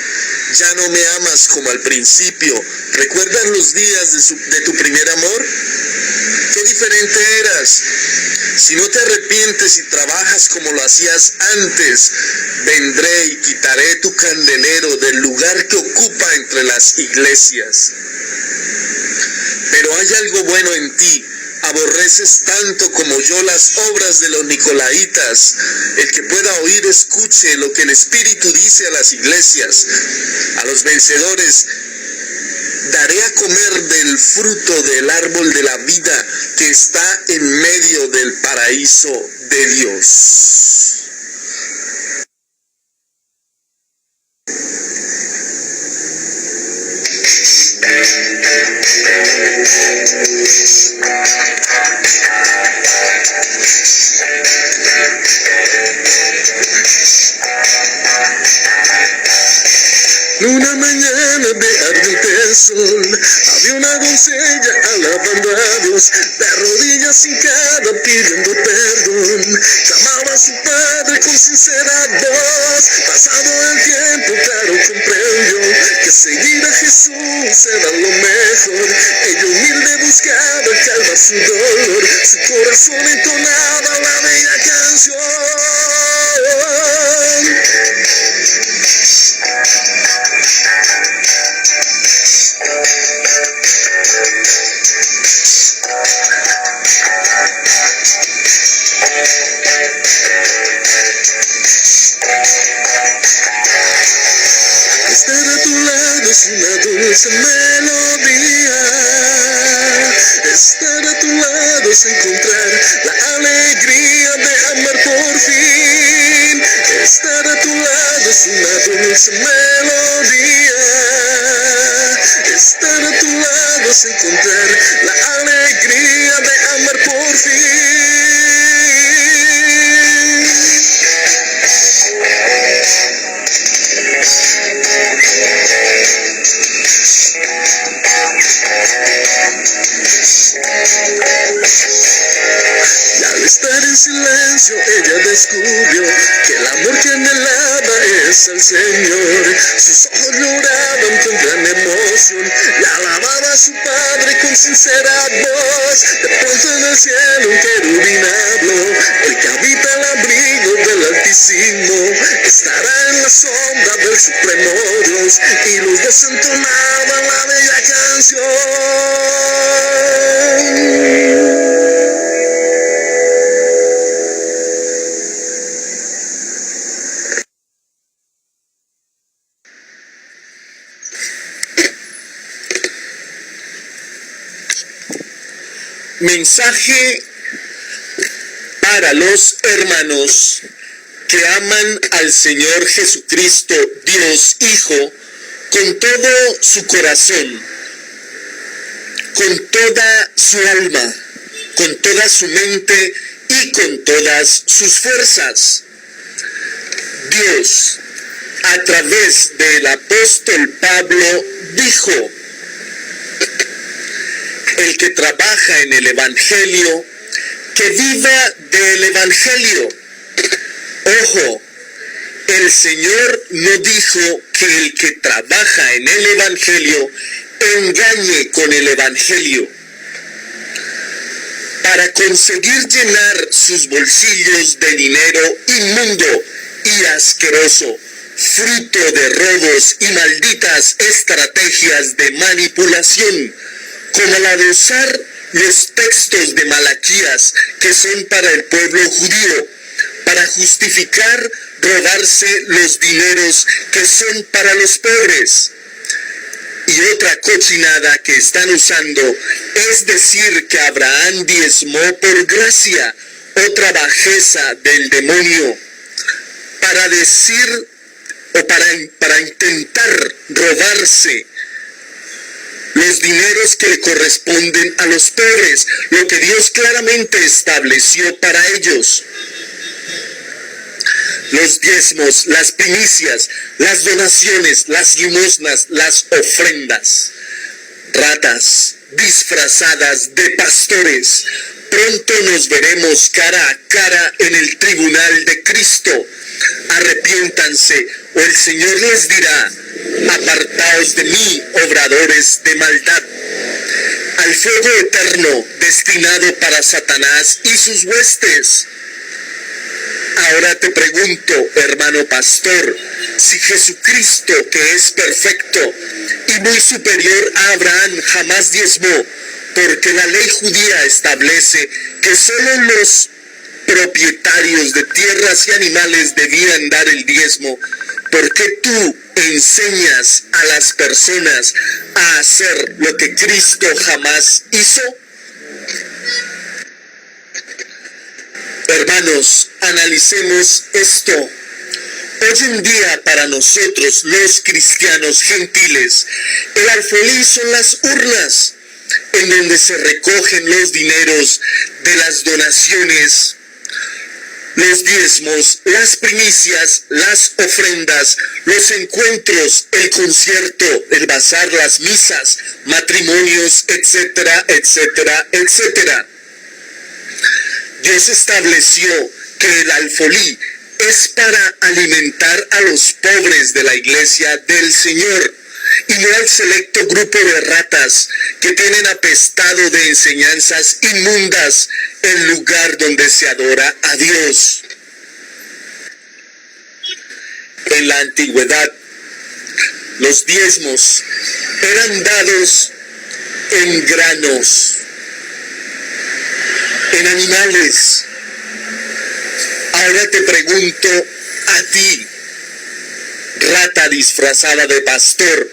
Ya no me amas como al principio. ¿Recuerdas los días de tu primer amor? Qué diferente eras. Si no te arrepientes y trabajas como lo hacías antes, vendré y quitaré tu candelero del lugar que ocupa entre las iglesias. Pero hay algo bueno en ti. Aborreces tanto como yo las obras de los nicolaitas. El que pueda oír, escuche lo que el Espíritu dice a las iglesias. A los vencedores daré a comer del fruto del árbol de la vida que está en medio del paraíso de Dios. Una mañana de ardiente sol, había una doncella alabando a Dios, de rodillas hincada pidiendo perdón. Clamaba a su padre con sincera voz. Pasado el tiempo, claro, comprendió que seguir a Jesús era lo mejor. Ella humilde buscaba calmar su dolor, su corazón entonaba la bella canción. Estar a tu lado es una dulce melodía. Estar a tu lado es encontrar la alegría de amar por fin. Estar a tu lado es una dulce melodía. Estar a tu lado es encontrar la alegría de amar por fin. Y al estar en silencio ella descubrió que el amor que anhelaba es el Señor. Sus ojos lloraban con gran emoción y alababa a su Padre con sincera voz. De pronto en el cielo un querubín habló: el que habita el abrigo del Altísimo estará en la sombra del Supremo Dios. Y los dos entonaban la bella canción. Mensaje para los hermanos que aman al Señor Jesucristo, Dios Hijo, con todo su corazón, con toda su alma, con toda su mente y con todas sus fuerzas. Dios, a través del apóstol Pablo, dijo: el que trabaja en el Evangelio, que viva del Evangelio. Ojo, el Señor no dijo que el que trabaja en el Evangelio engañe con el Evangelio. Para conseguir llenar sus bolsillos de dinero inmundo y asqueroso, fruto de robos y malditas estrategias de manipulación, como la de usar los textos de Malaquías que son para el pueblo judío, para justificar robarse los dineros que son para los pobres. Y otra cochinada que están usando es decir que Abraham diezmó por gracia, otra bajeza del demonio, para decir o para intentar robarse los dineros que le corresponden a los pobres, lo que Dios claramente estableció para ellos. Los diezmos, las primicias, las donaciones, las limosnas, las ofrendas. Ratas disfrazadas de pastores. Pronto nos veremos cara a cara en el tribunal de Cristo. Arrepiéntanse o el Señor les dirá: apartaos de mí, obradores de maldad, al fuego eterno destinado para Satanás y sus huestes. Ahora te pregunto, hermano pastor, si Jesucristo, que es perfecto y muy superior a Abraham, jamás diezmó, porque la ley judía establece que solo los propietarios de tierras y animales debían dar el diezmo, ¿por qué tú enseñas a las personas a hacer lo que Cristo jamás hizo? Hermanos, analicemos esto. Hoy en día, para nosotros, los cristianos gentiles, el alfolí son las urnas en donde se recogen los dineros de las donaciones, los diezmos, las primicias, las ofrendas, los encuentros, el concierto, el bazar, las misas, matrimonios, etcétera, etcétera, etcétera. Dios estableció que el alfolí es para alimentar a los pobres de la iglesia del Señor y no al selecto grupo de ratas que tienen apestado de enseñanzas inmundas el lugar donde se adora a Dios. En la antigüedad, los diezmos eran dados en granos, en animales. Ahora te pregunto a ti, rata disfrazada de pastor,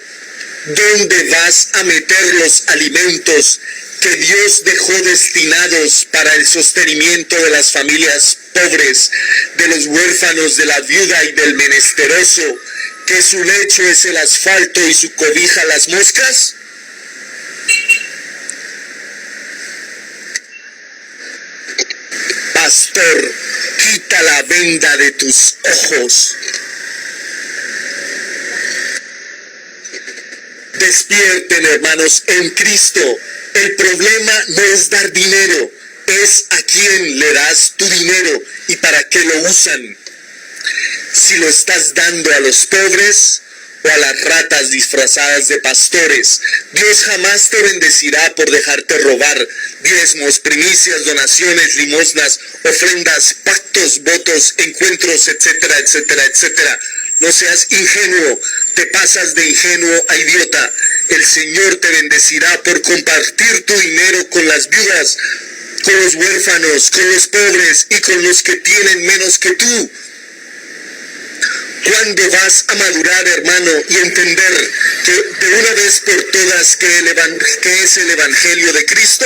¿dónde vas a meter los alimentos que Dios dejó destinados para el sostenimiento de las familias pobres, de los huérfanos, de la viuda y del menesteroso, que su lecho es el asfalto y su cobija las moscas? Pastor, quita la venda de tus ojos. Despierten, hermanos, en Cristo. El problema no es dar dinero, es a quién le das tu dinero y para qué lo usan. Si lo estás dando a los pobres o a las ratas disfrazadas de pastores, Dios jamás te bendecirá por dejarte robar diezmos, primicias, donaciones, limosnas, ofrendas, pactos, votos, encuentros, etcétera, etcétera, etcétera. No seas ingenuo, te pasas de ingenuo a idiota. El Señor te bendecirá por compartir tu dinero con las viudas, con los huérfanos, con los pobres y con los que tienen menos que tú. ¿Cuándo vas a madurar, hermano, y entender que de una vez por todas que es el Evangelio de Cristo?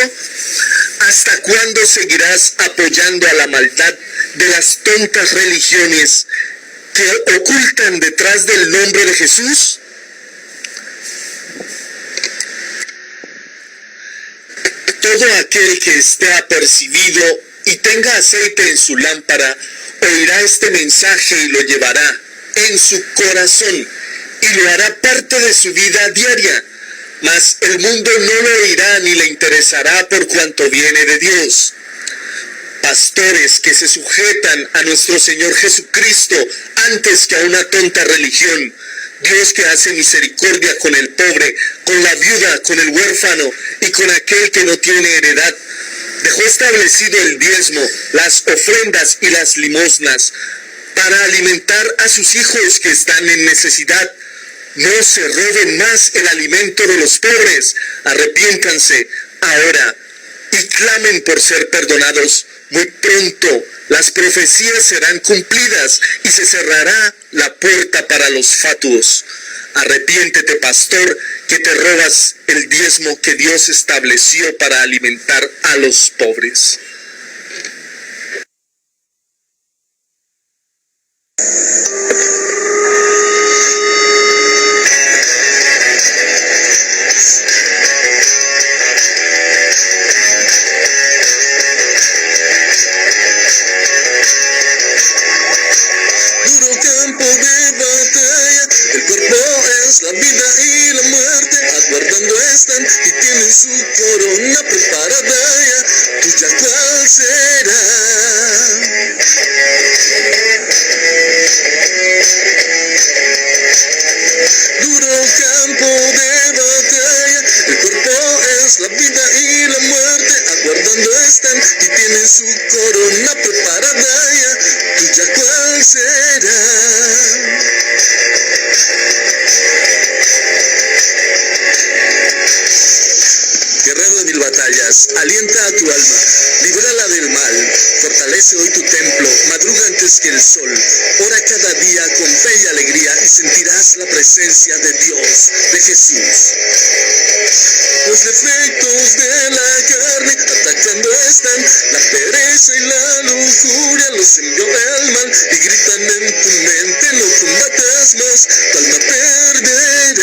¿Hasta cuándo seguirás apoyando a la maldad de las tontas religiones que ocultan detrás del nombre de Jesús? Todo aquel que esté apercibido y tenga aceite en su lámpara, oirá este mensaje y lo llevará en su corazón y lo hará parte de su vida diaria, mas el mundo no lo oirá ni le interesará por cuanto viene de Dios. Pastores que se sujetan a nuestro Señor Jesucristo antes que a una tonta religión, Dios que hace misericordia con el pobre, con la viuda, con el huérfano y con aquel que no tiene heredad, dejó establecido el diezmo, las ofrendas y las limosnas para alimentar a sus hijos que están en necesidad. No se roben más el alimento de los pobres. Arrepiéntanse ahora y clamen por ser perdonados. Muy pronto las profecías serán cumplidas y se cerrará la puerta para los fatuos. Arrepiéntete, pastor, que te robas el diezmo que Dios estableció para alimentar a los pobres. Duro campo de batalla, el cuerpo es la vida y la muerte, aguardando están y tienen su corona preparada ya. Tú ya el sol. Ora cada día con fe y alegría y sentirás la presencia de Dios, de Jesús. Los defectos de la carne atacando están, la pereza y la lujuria los envió el mal y gritan en tu mente, no combatas más, tu alma perderás.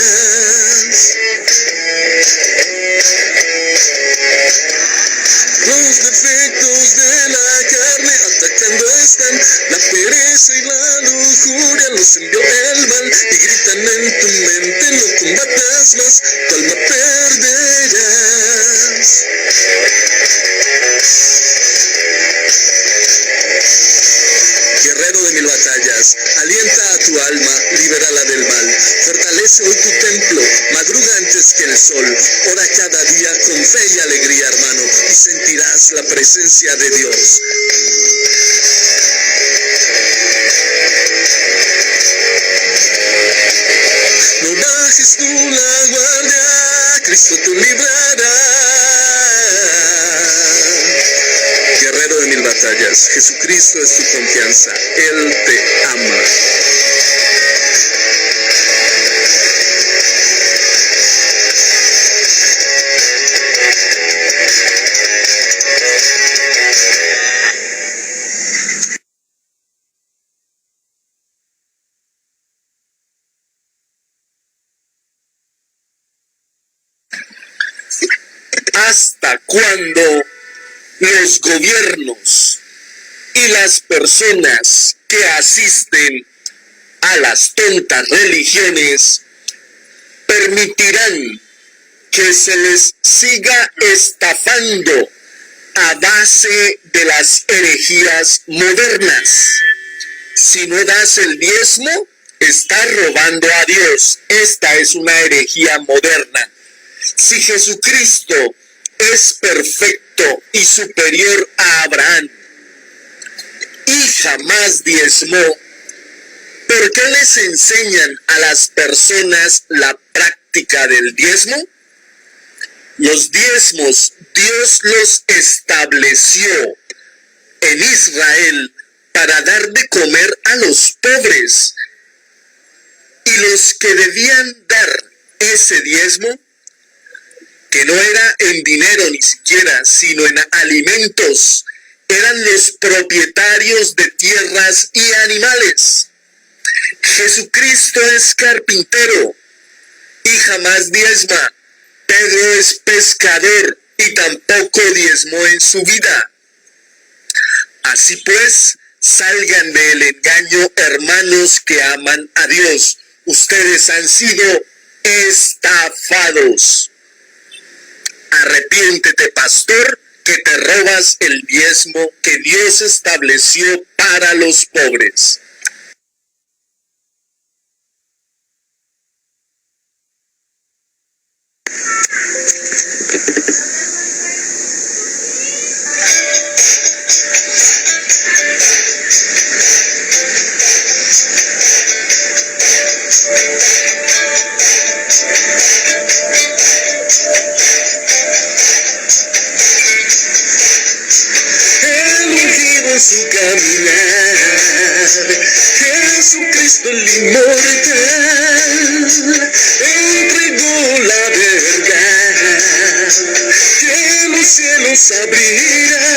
Los defectos de la carne atacando están, la pereza y la lujuria los envió el mal y gritan en tu mente, no combatas más, tu alma perderás. Guerrero de mil batallas, alienta a tu alma, libérala del mal. Fortalece hoy tu templo, madruga antes que el sol. Ora cada día con fe y alegría, hermano, y sentirás la presencia de Dios. No bajes tú la guardia, Cristo te librará. Guerrero de mil batallas, Jesucristo es tu confianza, Él te ama. ¿Hasta cuándo los gobiernos y las personas que asisten a las tontas religiones permitirán que se les siga estafando a base de las herejías modernas? Si no das el diezmo, estás robando a Dios. Esta es una herejía moderna. Si Jesucristo es perfecto y superior a Abraham y jamás diezmó, ¿por qué les enseñan a las personas la práctica del diezmo? Los diezmos Dios los estableció en Israel para dar de comer a los pobres, y los que debían dar ese diezmo, que no era en dinero ni siquiera, sino en alimentos, eran los propietarios de tierras y animales. Jesucristo es carpintero y jamás diezma. Pedro es pescador y tampoco diezmó en su vida. Así pues, salgan del engaño, hermanos que aman a Dios. Ustedes han sido estafados. Arrepiéntete, pastor, que te robas el diezmo que Dios estableció para los pobres. Su caminar, Jesucristo el inmortal entregó la verdad que los cielos abrirá,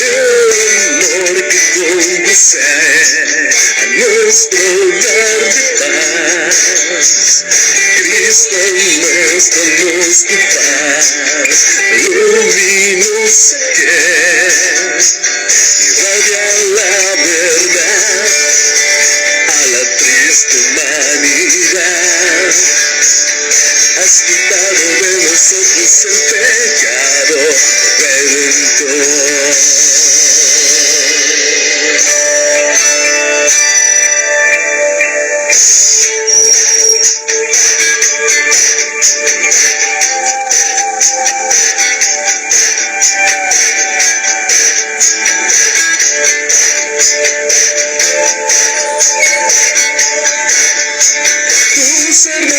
el amor que conduce a nuestro hogar de paz. Cristo muéstranos tu paz, luminosa que irradia la verdad a la triste humanidad. Has quitado de nosotros el pecado redentor.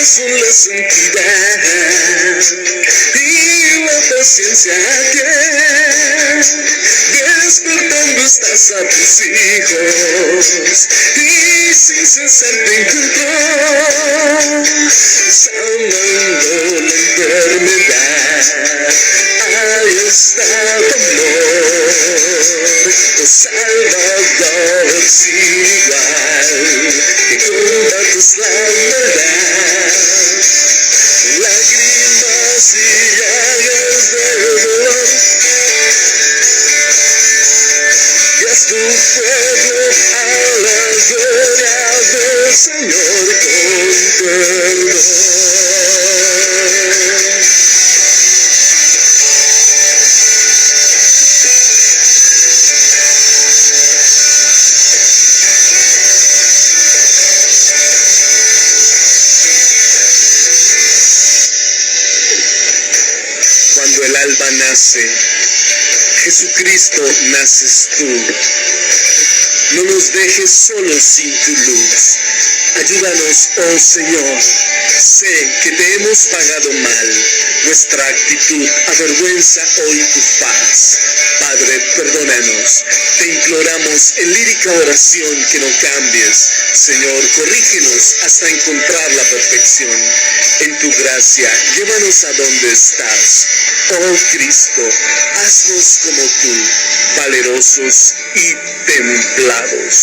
Son la santidad y la paciencia que despertando estás a tus hijos y sin cesar te encontró, sanando la enfermedad. Ahí está tu amor, oh Salvador, sin igual, que combates la maldad, lágrimas y llagas de dolor. Guías tu pueblo a la gloria del Señor con perdón. Cuando el alba nace, Jesucristo naces tú. No nos dejes solos sin tu luz. Ayúdanos, oh Señor. Sé que te hemos pagado mal. Nuestra actitud avergüenza hoy tu paz. Padre, perdónanos. Te imploramos en lírica oración que no cambies. Señor, corrígenos hasta encontrar la perfección. En tu gracia, llévanos a donde estás. Oh Cristo, haznos como tú, valerosos y templados.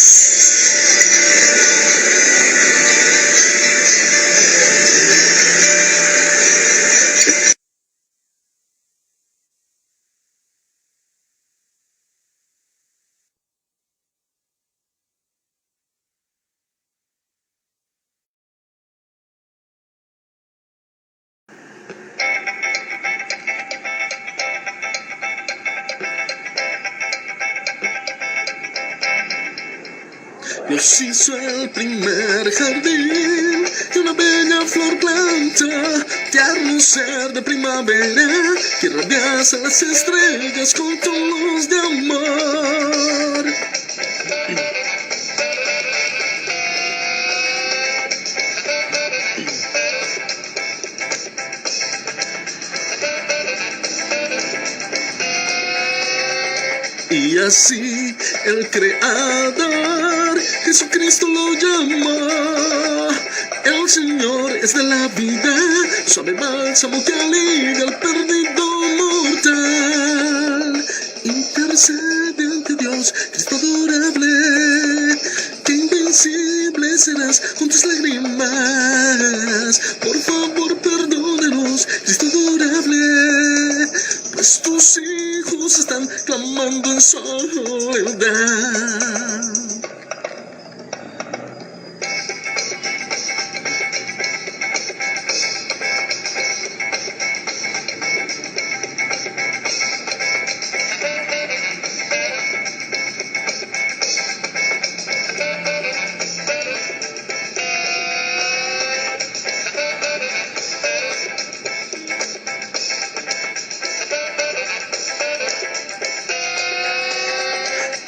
Dios hizo el primer jardín y una bella flor planta, tierno ser de primavera que irradias a las estrellas con tu luz de amor. Y así el Creador, Jesucristo lo llama. El Señor es de la vida, suave bálsamo que alivia al perdido mortal. Intercede ante Dios, Cristo adorable, que invencible serás con tus lágrimas. Por favor, perdónanos, Cristo adorable, pues tus hijos están clamando en soledad.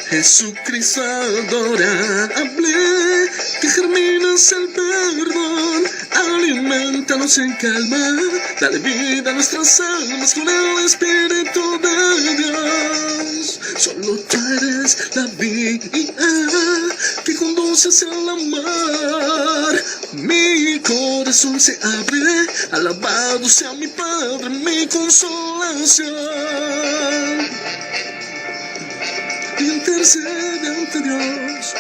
Jesucristo adorable, que germinas el perdón, alimentanos en calma, dale vida a nuestras almas con el Espíritu de Dios. Solo tú eres la vía que conduce hacia la mar. Mi corazón se abre, alabado sea mi Padre, mi consolación. Intercede ante Dios.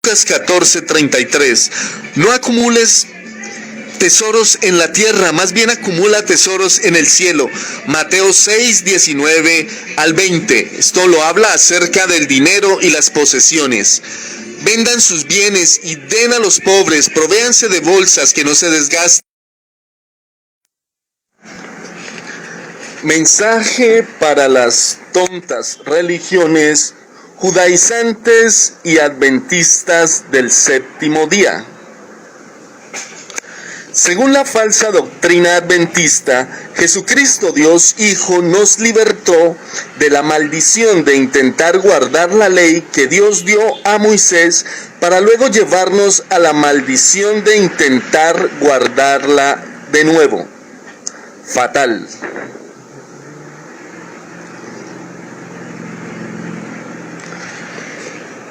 Lucas 14:33. No acumules tesoros en la tierra, más bien acumula tesoros en el cielo. Mateo 6:19 al 20. Esto lo habla acerca del dinero y las posesiones. Vendan sus bienes y den a los pobres, provéanse de bolsas que no se desgasten. Mensaje para las tontas religiones judaizantes y adventistas del séptimo día. Según la falsa doctrina adventista, Jesucristo Dios Hijo nos libertó de la maldición de intentar guardar la ley que Dios dio a Moisés para luego llevarnos a la maldición de intentar guardarla de nuevo. Fatal.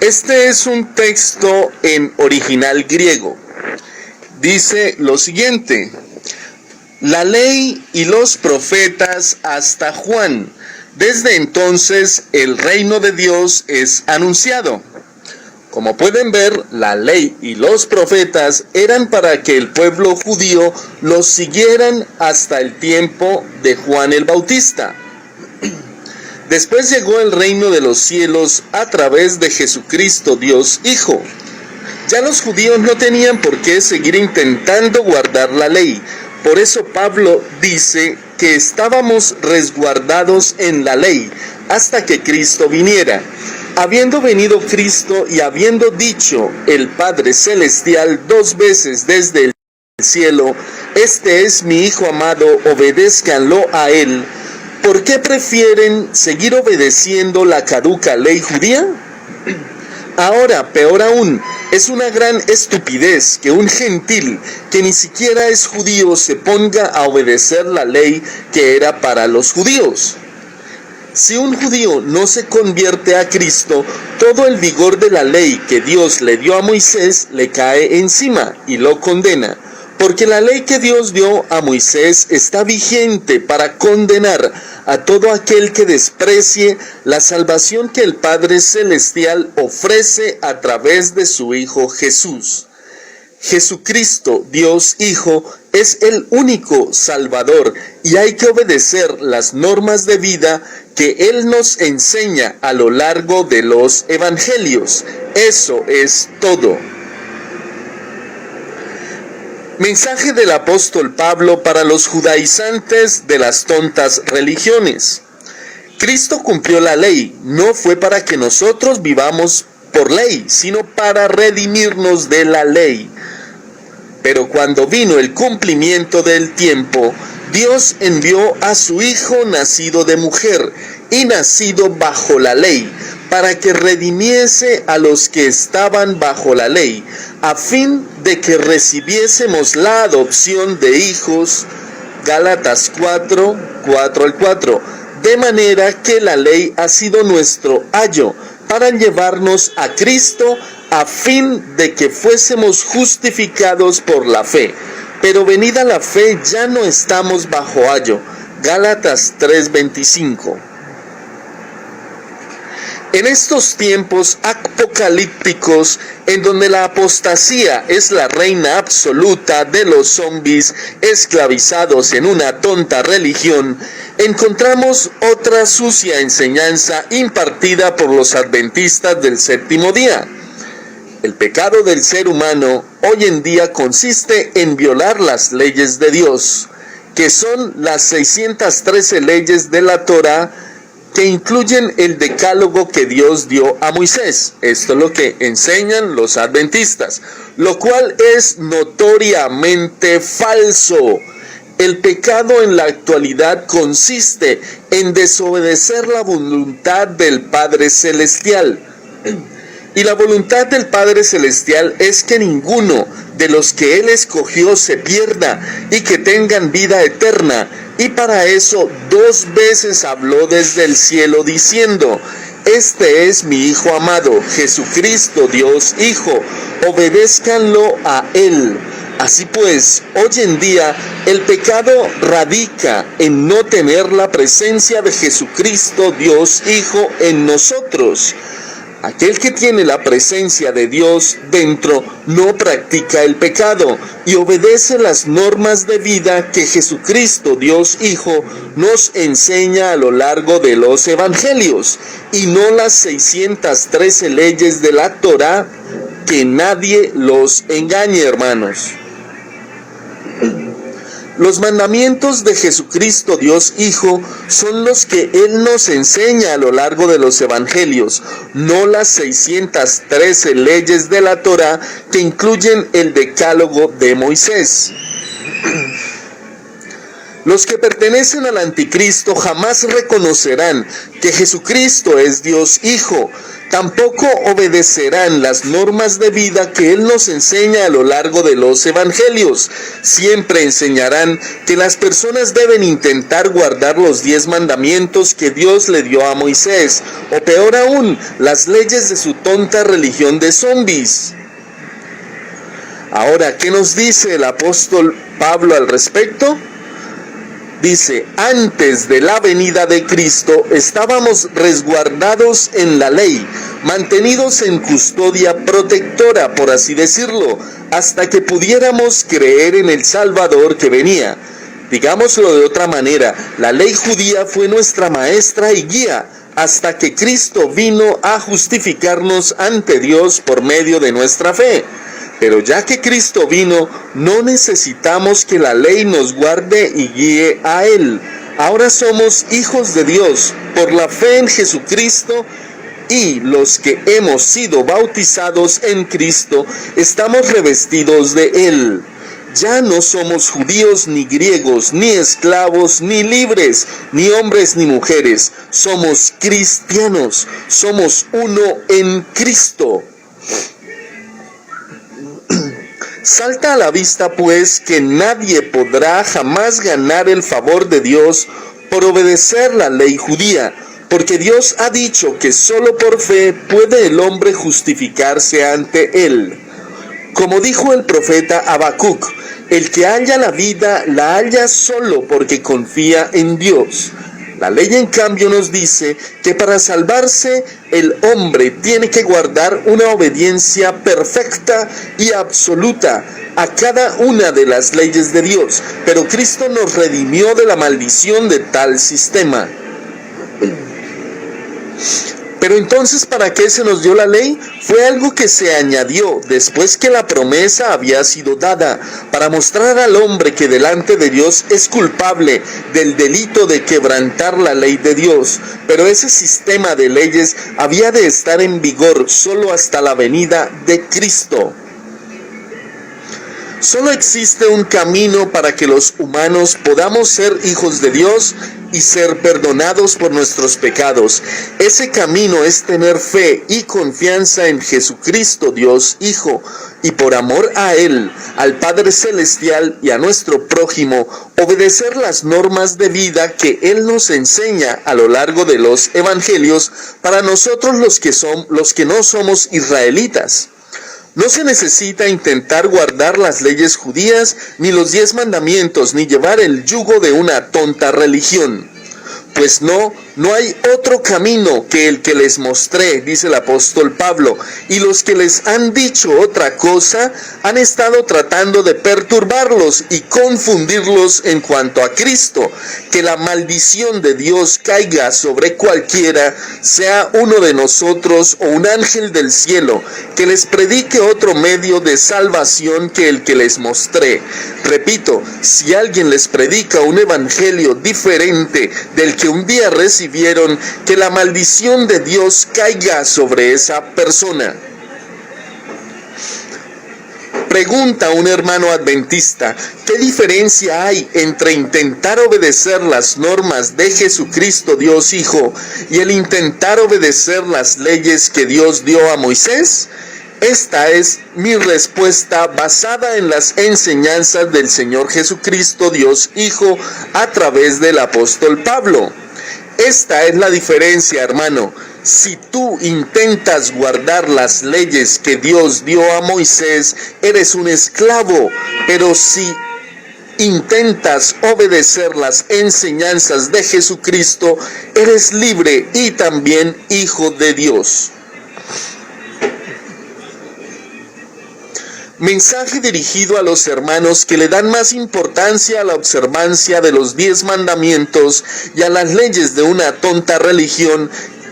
Este es un texto en original griego. Dice lo siguiente: la ley y los profetas hasta Juan. Desde entonces el reino de Dios es anunciado. Como pueden ver, la ley y los profetas eran para que el pueblo judío los siguieran hasta el tiempo de Juan el Bautista. Después llegó el reino de los cielos a través de Jesucristo Dios Hijo. Ya los judíos no tenían por qué seguir intentando guardar la ley. Por eso Pablo dice que estábamos resguardados en la ley hasta que Cristo viniera. Habiendo venido Cristo y habiendo dicho el Padre Celestial 2 veces desde el cielo: este es mi Hijo amado, obedézcanlo a él. ¿Por qué prefieren seguir obedeciendo la caduca ley judía? Ahora, peor aún, es una gran estupidez que un gentil que ni siquiera es judío se ponga a obedecer la ley que era para los judíos. Si un judío no se convierte a Cristo, todo el vigor de la ley que Dios le dio a Moisés le cae encima y lo condena. Porque la ley que Dios dio a Moisés está vigente para condenar a todo aquel que desprecie la salvación que el Padre Celestial ofrece a través de su Hijo Jesús. Jesucristo, Dios Hijo, es el único Salvador y hay que obedecer las normas de vida que Él nos enseña a lo largo de los Evangelios. Eso es todo. Mensaje del apóstol Pablo para los judaizantes de las tontas religiones. Cristo cumplió la ley, no fue para que nosotros vivamos por ley, sino para redimirnos de la ley. Pero cuando vino el cumplimiento del tiempo, Dios envió a su Hijo nacido de mujer y nacido bajo la ley, para que redimiese a los que estaban bajo la ley, a fin de que recibiésemos la adopción de hijos. Gálatas 4:4-4. De manera que la ley ha sido nuestro ayo para llevarnos a Cristo, a fin de que fuésemos justificados por la fe. Pero venida la fe ya no estamos bajo ayo. Gálatas 3:25. En estos tiempos apocalípticos, en donde la apostasía es la reina absoluta de los zombies esclavizados en una tonta religión, encontramos otra sucia enseñanza impartida por los adventistas del séptimo día. El pecado del ser humano hoy en día consiste en violar las leyes de Dios, que son las 613 leyes de la Torá, que incluyen el decálogo que Dios dio a Moisés. Esto es lo que enseñan los adventistas, lo cual es notoriamente falso. El pecado en la actualidad consiste en desobedecer la voluntad del Padre Celestial. Y la voluntad del Padre Celestial es que ninguno de los que Él escogió se pierda y que tengan vida eterna. Y para eso 2 veces habló desde el cielo diciendo: este es mi Hijo amado, Jesucristo Dios Hijo, obedézcanlo a Él. Así pues, hoy en día el pecado radica en no tener la presencia de Jesucristo Dios Hijo en nosotros. Aquel que tiene la presencia de Dios dentro no practica el pecado y obedece las normas de vida que Jesucristo, Dios Hijo, nos enseña a lo largo de los evangelios, y no las 613 leyes de la Torá. Que nadie los engañe, hermanos. Los mandamientos de Jesucristo Dios Hijo son los que Él nos enseña a lo largo de los evangelios, no las 613 leyes de la Torá que incluyen el decálogo de Moisés. Los que pertenecen al anticristo jamás reconocerán que Jesucristo es Dios Hijo. Tampoco obedecerán las normas de vida que Él nos enseña a lo largo de los evangelios. Siempre enseñarán que las personas deben intentar guardar los 10 mandamientos que Dios le dio a Moisés, o peor aún, las leyes de su tonta religión de zombies. Ahora, ¿qué nos dice el apóstol Pablo al respecto? Dice, antes de la venida de Cristo estábamos resguardados en la ley, mantenidos en custodia protectora, por así decirlo, hasta que pudiéramos creer en el Salvador que venía. Digámoslo de otra manera, la ley judía fue nuestra maestra y guía, hasta que Cristo vino a justificarnos ante Dios por medio de nuestra fe. Pero ya que Cristo vino, no necesitamos que la ley nos guarde y guíe a Él. Ahora somos hijos de Dios por la fe en Jesucristo, y los que hemos sido bautizados en Cristo estamos revestidos de Él. Ya no somos judíos ni griegos, ni esclavos, ni libres, ni hombres ni mujeres. Somos cristianos, somos uno en Cristo. Salta a la vista, pues, que nadie podrá jamás ganar el favor de Dios por obedecer la ley judía, porque Dios ha dicho que solo por fe puede el hombre justificarse ante Él. Como dijo el profeta Habacuc, el que halla la vida la halla solo porque confía en Dios. La ley, en cambio, nos dice que para salvarse el hombre tiene que guardar una obediencia perfecta y absoluta a cada una de las leyes de Dios. Pero Cristo nos redimió de la maldición de tal sistema. Pero entonces, ¿para qué se nos dio la ley? Fue algo que se añadió después que la promesa había sido dada, para mostrar al hombre que delante de Dios es culpable del delito de quebrantar la ley de Dios. Pero ese sistema de leyes había de estar en vigor solo hasta la venida de Cristo. Solo existe un camino para que los humanos podamos ser hijos de Dios y ser perdonados por nuestros pecados. Ese camino es tener fe y confianza en Jesucristo, Dios Hijo, y por amor a Él, al Padre Celestial y a nuestro prójimo, obedecer las normas de vida que Él nos enseña a lo largo de los evangelios para nosotros los que no somos israelitas. No se necesita intentar guardar las leyes judías, ni los 10 mandamientos, ni llevar el yugo de una tonta religión. Pues no hay otro camino que el que les mostré, dice el apóstol Pablo, y los que les han dicho otra cosa han estado tratando de perturbarlos y confundirlos en cuanto a Cristo. Que la maldición de Dios caiga sobre cualquiera, sea uno de nosotros o un ángel del cielo, que les predique otro medio de salvación que el que les mostré. Repito, si alguien les predica un evangelio diferente del que un día recibieron, que la maldición de Dios caiga sobre esa persona. Pregunta un hermano adventista, ¿qué diferencia hay entre intentar obedecer las normas de Jesucristo Dios Hijo y el intentar obedecer las leyes que Dios dio a Moisés? Esta es mi respuesta basada en las enseñanzas del Señor Jesucristo Dios Hijo a través del apóstol Pablo. Esta es la diferencia, hermano. Si tú intentas guardar las leyes que Dios dio a Moisés, eres un esclavo. Pero si intentas obedecer las enseñanzas de Jesucristo, eres libre y también hijo de Dios. Mensaje dirigido a los hermanos que le dan más importancia a la observancia de los 10 mandamientos y a las leyes de una tonta religión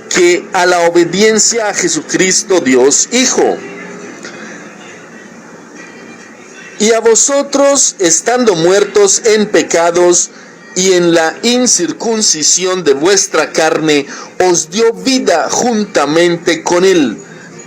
que a la obediencia a Jesucristo Dios Hijo. Y a vosotros, estando muertos en pecados y en la incircuncisión de vuestra carne, os dio vida juntamente con Él,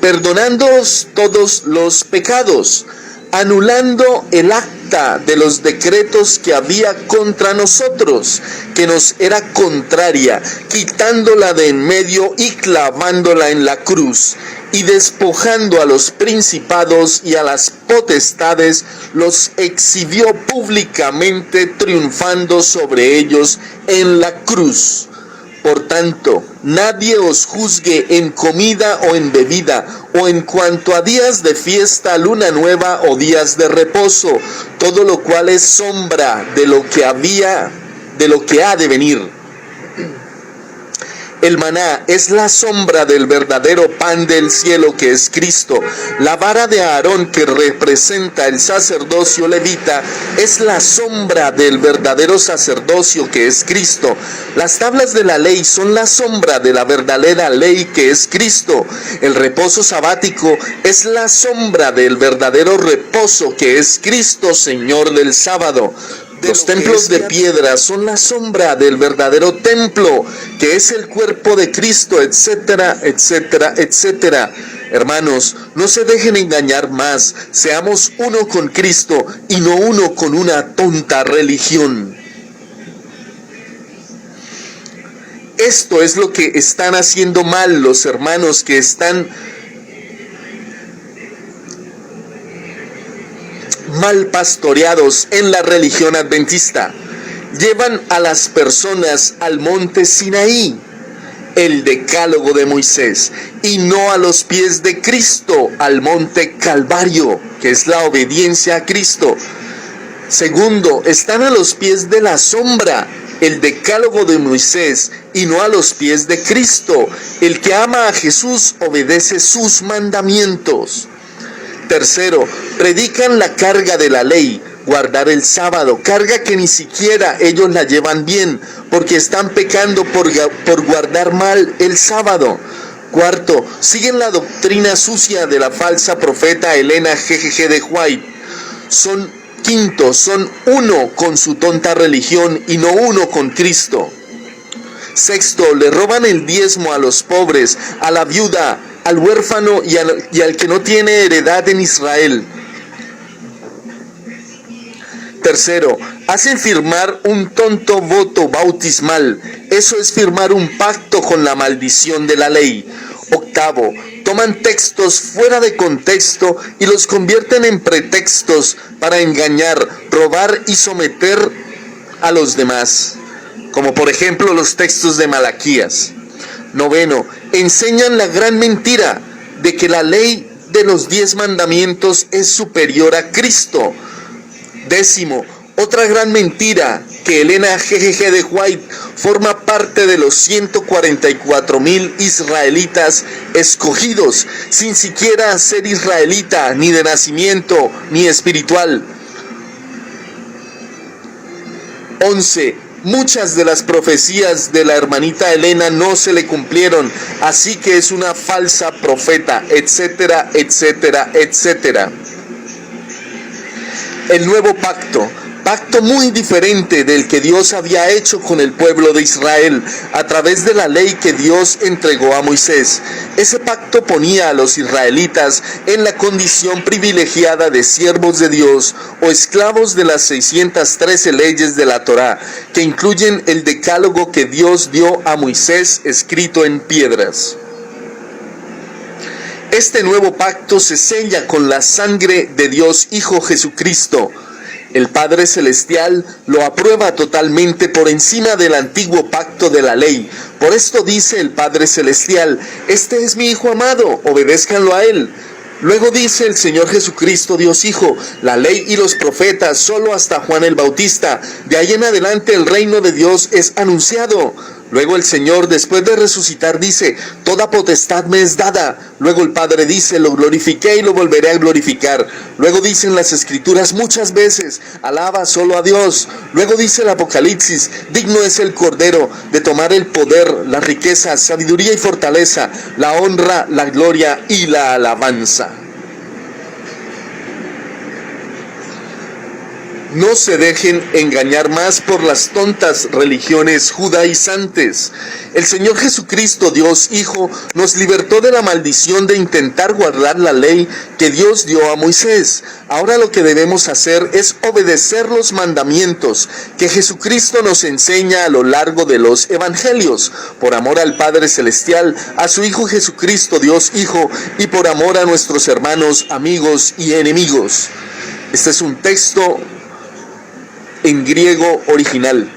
perdonándoos todos los pecados, anulando el acta cuenta de los decretos que había contra nosotros, que nos era contraria, quitándola de en medio y clavándola en la cruz, y despojando a los principados y a las potestades, los exhibió públicamente, triunfando sobre ellos en la cruz. Por tanto, nadie os juzgue en comida o en bebida, o en cuanto a días de fiesta, luna nueva o días de reposo, todo lo cual es sombra de lo que ha de venir. El maná es la sombra del verdadero pan del cielo, que es Cristo. La vara de Aarón, que representa el sacerdocio levita, es la sombra del verdadero sacerdocio, que es Cristo. Las tablas de la ley son la sombra de la verdadera ley, que es Cristo. El reposo sabático es la sombra del verdadero reposo, que es Cristo, Señor del sábado. Los templos de piedra son la sombra del verdadero templo, que es el cuerpo de Cristo, etcétera, etcétera, etcétera. Hermanos, no se dejen engañar más, seamos uno con Cristo y no uno con una tonta religión. Esto es lo que están haciendo mal los hermanos que están mal pastoreados en la religión adventista. Llevan a las personas al monte Sinaí, el decálogo de Moisés, y no a los pies de Cristo, al monte Calvario, que es la obediencia a Cristo. Segundo, están a los pies de la sombra, el decálogo de Moisés, y no a los pies de Cristo. El que ama a Jesús obedece sus mandamientos. Tercero, predican la carga de la ley, guardar el sábado, carga que ni siquiera ellos la llevan bien, porque están pecando por guardar mal el sábado. Cuarto, siguen la doctrina sucia de la falsa profeta Elena G.G. de White. Son uno con su tonta religión y no uno con Cristo. Sexto, le roban el diezmo a los pobres, a la viuda, al huérfano y al que no tiene heredad en Israel. Tercero, hacen firmar un tonto voto bautismal. Eso es firmar un pacto con la maldición de la ley. Octavo, toman textos fuera de contexto y los convierten en pretextos para engañar, robar y someter a los demás, como por ejemplo los textos de Malaquías. Noveno, enseñan la gran mentira de que la ley de los 10 mandamientos es superior a Cristo. Décimo, otra gran mentira, que Elena G.G. de White forma parte de los 144,000 israelitas escogidos, sin siquiera ser israelita, ni de nacimiento, ni espiritual. 11. Muchas de las profecías de la hermanita Elena no se le cumplieron, así que es una falsa profeta, etcétera, etcétera, etcétera. El nuevo pacto muy diferente del que Dios había hecho con el pueblo de Israel a través de la ley que Dios entregó a Moisés. Ese pacto ponía a los israelitas en la condición privilegiada de siervos de Dios o esclavos de las 613 leyes de la Torá, que incluyen el decálogo que Dios dio a Moisés escrito en piedras. Este nuevo pacto se sella con la sangre de Dios Hijo Jesucristo. El Padre Celestial lo aprueba totalmente por encima del antiguo pacto de la ley. Por esto dice el Padre Celestial: este es mi Hijo amado, obedézcanlo a Él. Luego dice el Señor Jesucristo, Dios Hijo: la ley y los profetas solo hasta Juan el Bautista. De ahí en adelante el reino de Dios es anunciado. Luego el Señor, después de resucitar, dice: toda potestad me es dada. Luego el Padre dice: lo glorifiqué y lo volveré a glorificar. Luego dicen las Escrituras muchas veces: alaba solo a Dios. Luego dice el Apocalipsis: digno es el Cordero de tomar el poder, la riqueza, sabiduría y fortaleza, la honra, la gloria y la alabanza. No se dejen engañar más por las tontas religiones judaizantes. El Señor Jesucristo, Dios Hijo, nos libertó de la maldición de intentar guardar la ley que Dios dio a Moisés. Ahora lo que debemos hacer es obedecer los mandamientos que Jesucristo nos enseña a lo largo de los evangelios, por amor al Padre Celestial, a su Hijo Jesucristo, Dios Hijo, y por amor a nuestros hermanos, amigos y enemigos. Este es un texto en griego original.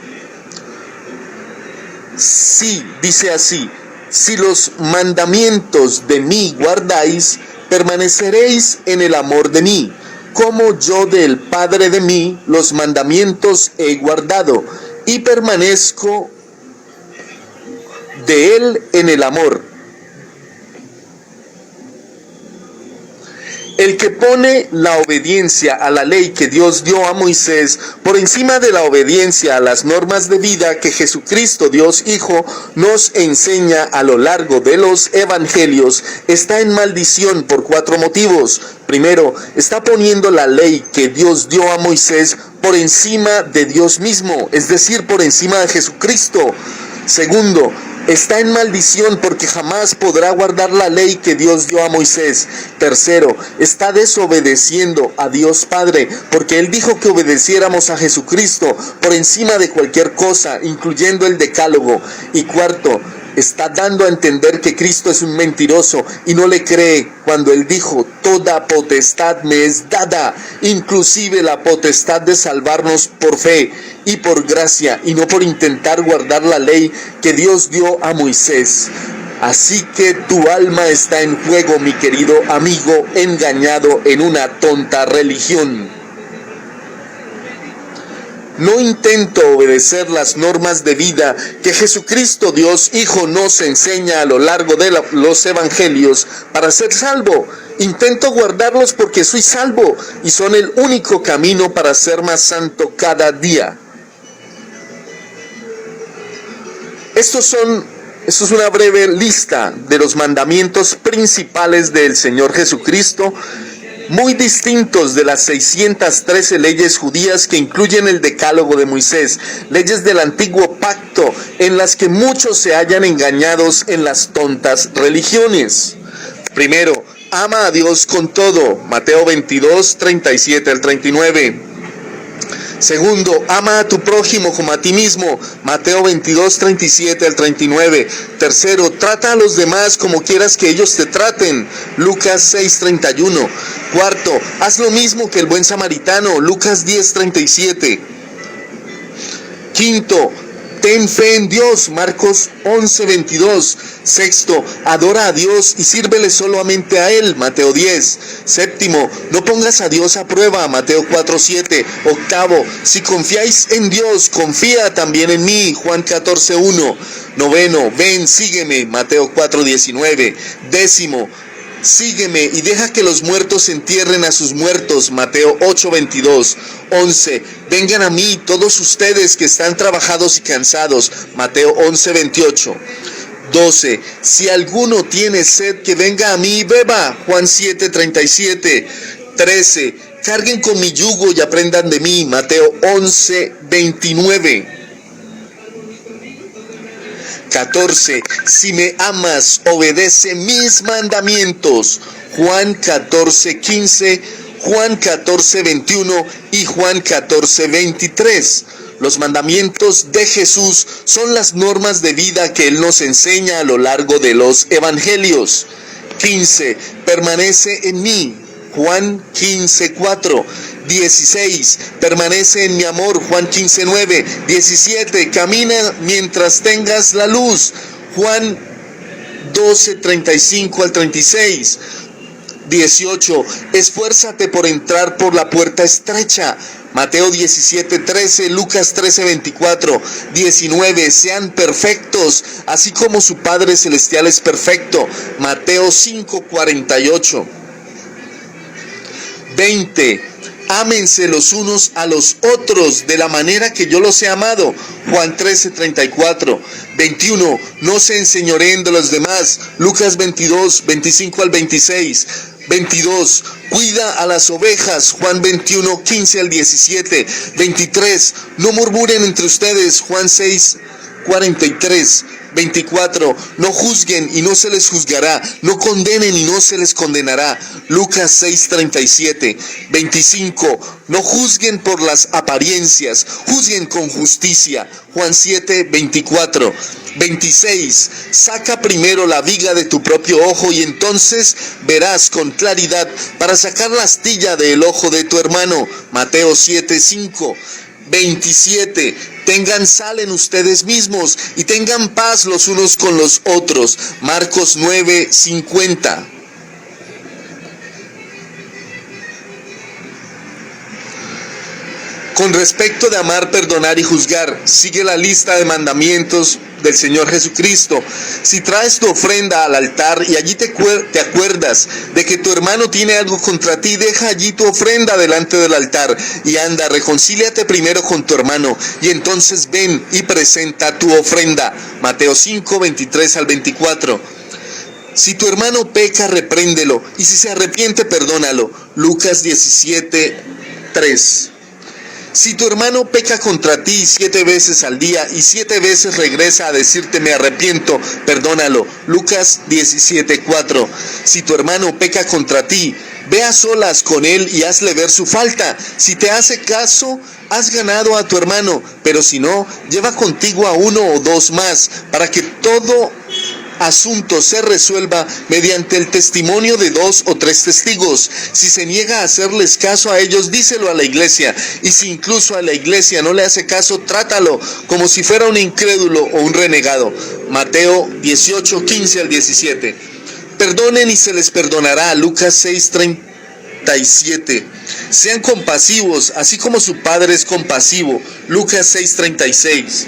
Sí, dice así: si los mandamientos de mí guardáis, permaneceréis en el amor de mí, como yo del Padre de mí los mandamientos he guardado, y permanezco de él en el amor. El que pone la obediencia a la ley que Dios dio a Moisés por encima de la obediencia a las normas de vida que Jesucristo, Dios Hijo, nos enseña a lo largo de los evangelios, está en maldición por 4 motivos. Primero, está poniendo la ley que Dios dio a Moisés por encima de Dios mismo, es decir, por encima de Jesucristo. Segundo, está en maldición porque jamás podrá guardar la ley que Dios dio a Moisés. Tercero, está desobedeciendo a Dios Padre porque Él dijo que obedeciéramos a Jesucristo por encima de cualquier cosa, incluyendo el decálogo. Y cuarto, está dando a entender que Cristo es un mentiroso y no le cree cuando Él dijo: toda potestad me es dada, inclusive la potestad de salvarnos por fe y por gracia, y no por intentar guardar la ley que Dios dio a Moisés. Así que tu alma está en juego, mi querido amigo, engañado en una tonta religión. No intento obedecer las normas de vida que Jesucristo, Dios Hijo, nos enseña a lo largo de los evangelios para ser salvo. Intento guardarlos porque soy salvo y son el único camino para ser más santo cada día. Esto es una breve lista de los mandamientos principales del Señor Jesucristo, muy distintos de las 613 leyes judías que incluyen el decálogo de Moisés, leyes del antiguo pacto en las que muchos se hallan engañados en las tontas religiones. Primero, ama a Dios con todo, Mateo 22, 37 al 39. Segundo, ama a tu prójimo como a ti mismo, Mateo 22, 37 al 39. Tercero, trata a los demás como quieras que ellos te traten, Lucas 6, 31. Cuarto, haz lo mismo que el buen samaritano, Lucas 10, 37. Quinto, ten fe en Dios, Marcos 11, 22. Sexto, adora a Dios y sírvele solamente a Él, Mateo 10. Séptimo, no pongas a Dios a prueba, Mateo 4, 7. Octavo, si confiáis en Dios, confía también en mí, Juan 14, 1. Noveno, ven, sígueme, Mateo 4, 19. Décimo, sígueme y deja que los muertos entierren a sus muertos, Mateo 8, 22. 11. Vengan a mí todos ustedes que están trabajados y cansados, Mateo 11, 28. 12. Si alguno tiene sed, que venga a mí y beba, Juan 7, 37. 13. Carguen con mi yugo y aprendan de mí, Mateo 11, 29. 14. Si me amas, obedece mis mandamientos, Juan 14, 15, Juan 14, 21 y Juan 14, 23. Los mandamientos de Jesús son las normas de vida que Él nos enseña a lo largo de los evangelios. 15. Permanece en mí, Juan 15, 4. 16. Permanece en mi amor, Juan 15, 9. 17. Camina mientras tengas la luz, Juan 12, 35 al 36. 18. Esfuérzate por entrar por la puerta estrecha, Mateo 17, 13, Lucas 13, 24. 19. Sean perfectos, así como su Padre Celestial es perfecto, Mateo 5, 48. 20. Ámense los unos a los otros de la manera que yo los he amado, Juan 13, 34. 21. No se enseñoreen de los demás, Lucas 22, 25 al 26. 22. Cuida a las ovejas, Juan 21, 15 al 17. 23. No murmuren entre ustedes, Juan 6, 43. 24. No juzguen y no se les juzgará, no condenen y no se les condenará, Lucas 6, 37. 25. No juzguen por las apariencias, juzguen con justicia, Juan 7, 24. 26. Saca primero la viga de tu propio ojo y entonces verás con claridad para sacar la astilla del ojo de tu hermano, Mateo 7, 5. 27. Tengan sal en ustedes mismos y tengan paz los unos con los otros, Marcos 9, 50. Con respecto de amar, perdonar y juzgar, sigue la lista de mandamientos del Señor Jesucristo. Si traes tu ofrenda al altar y allí te acuerdas de que tu hermano tiene algo contra ti, deja allí tu ofrenda delante del altar y anda, reconcíliate primero con tu hermano y entonces ven y presenta tu ofrenda. Mateo 5, 23 al 24. Si tu hermano peca, repréndelo y si se arrepiente, perdónalo. Lucas 17, 3. Si tu hermano peca contra ti 7 veces al día y 7 veces regresa a decirte me arrepiento, perdónalo. Lucas 17, 4. Si tu hermano peca contra ti, ve a solas con él y hazle ver su falta. Si te hace caso, has ganado a tu hermano, pero si no, lleva contigo a 1 o 2 más, para que todo asunto se resuelva mediante el testimonio de 2 o 3 testigos. Si se niega a hacerles caso a ellos, díselo a la iglesia, y si incluso a la iglesia no le hace caso, trátalo como si fuera un incrédulo o un renegado. Mateo 18, 15 al 17. Perdonen y se les perdonará. Lucas 6, 37. Sean compasivos, así como su Padre es compasivo. Lucas 6, 36.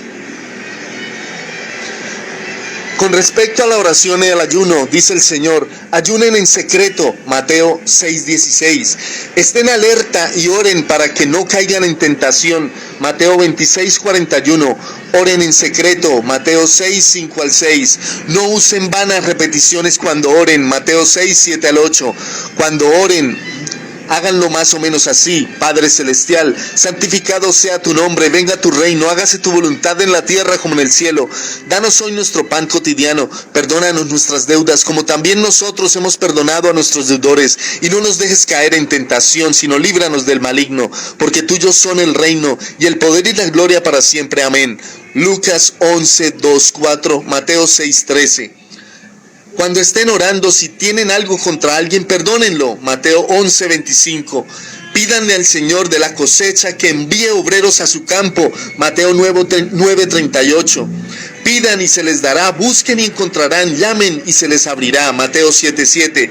Con respecto a la oración y al ayuno, dice el Señor, ayunen en secreto, Mateo 6:16. Estén alerta y oren para que no caigan en tentación, Mateo 26:41. Oren en secreto, Mateo 6:5 al 6. No usen vanas repeticiones cuando oren, Mateo 6:7 al 8. Cuando oren, háganlo más o menos así. Padre Celestial, santificado sea tu nombre, venga tu reino, hágase tu voluntad en la tierra como en el cielo. Danos hoy nuestro pan cotidiano, perdónanos nuestras deudas como también nosotros hemos perdonado a nuestros deudores. Y no nos dejes caer en tentación, sino líbranos del maligno, porque tuyos son el reino y el poder y la gloria para siempre. Amén. Lucas 11:2-4, Mateo 6:13. Cuando estén orando, si tienen algo contra alguien, perdónenlo. Mateo 11:25. Pídanle al Señor de la cosecha que envíe obreros a su campo. Mateo 9:38. Pidan y se les dará, busquen y encontrarán, llamen y se les abrirá. Mateo 7:7.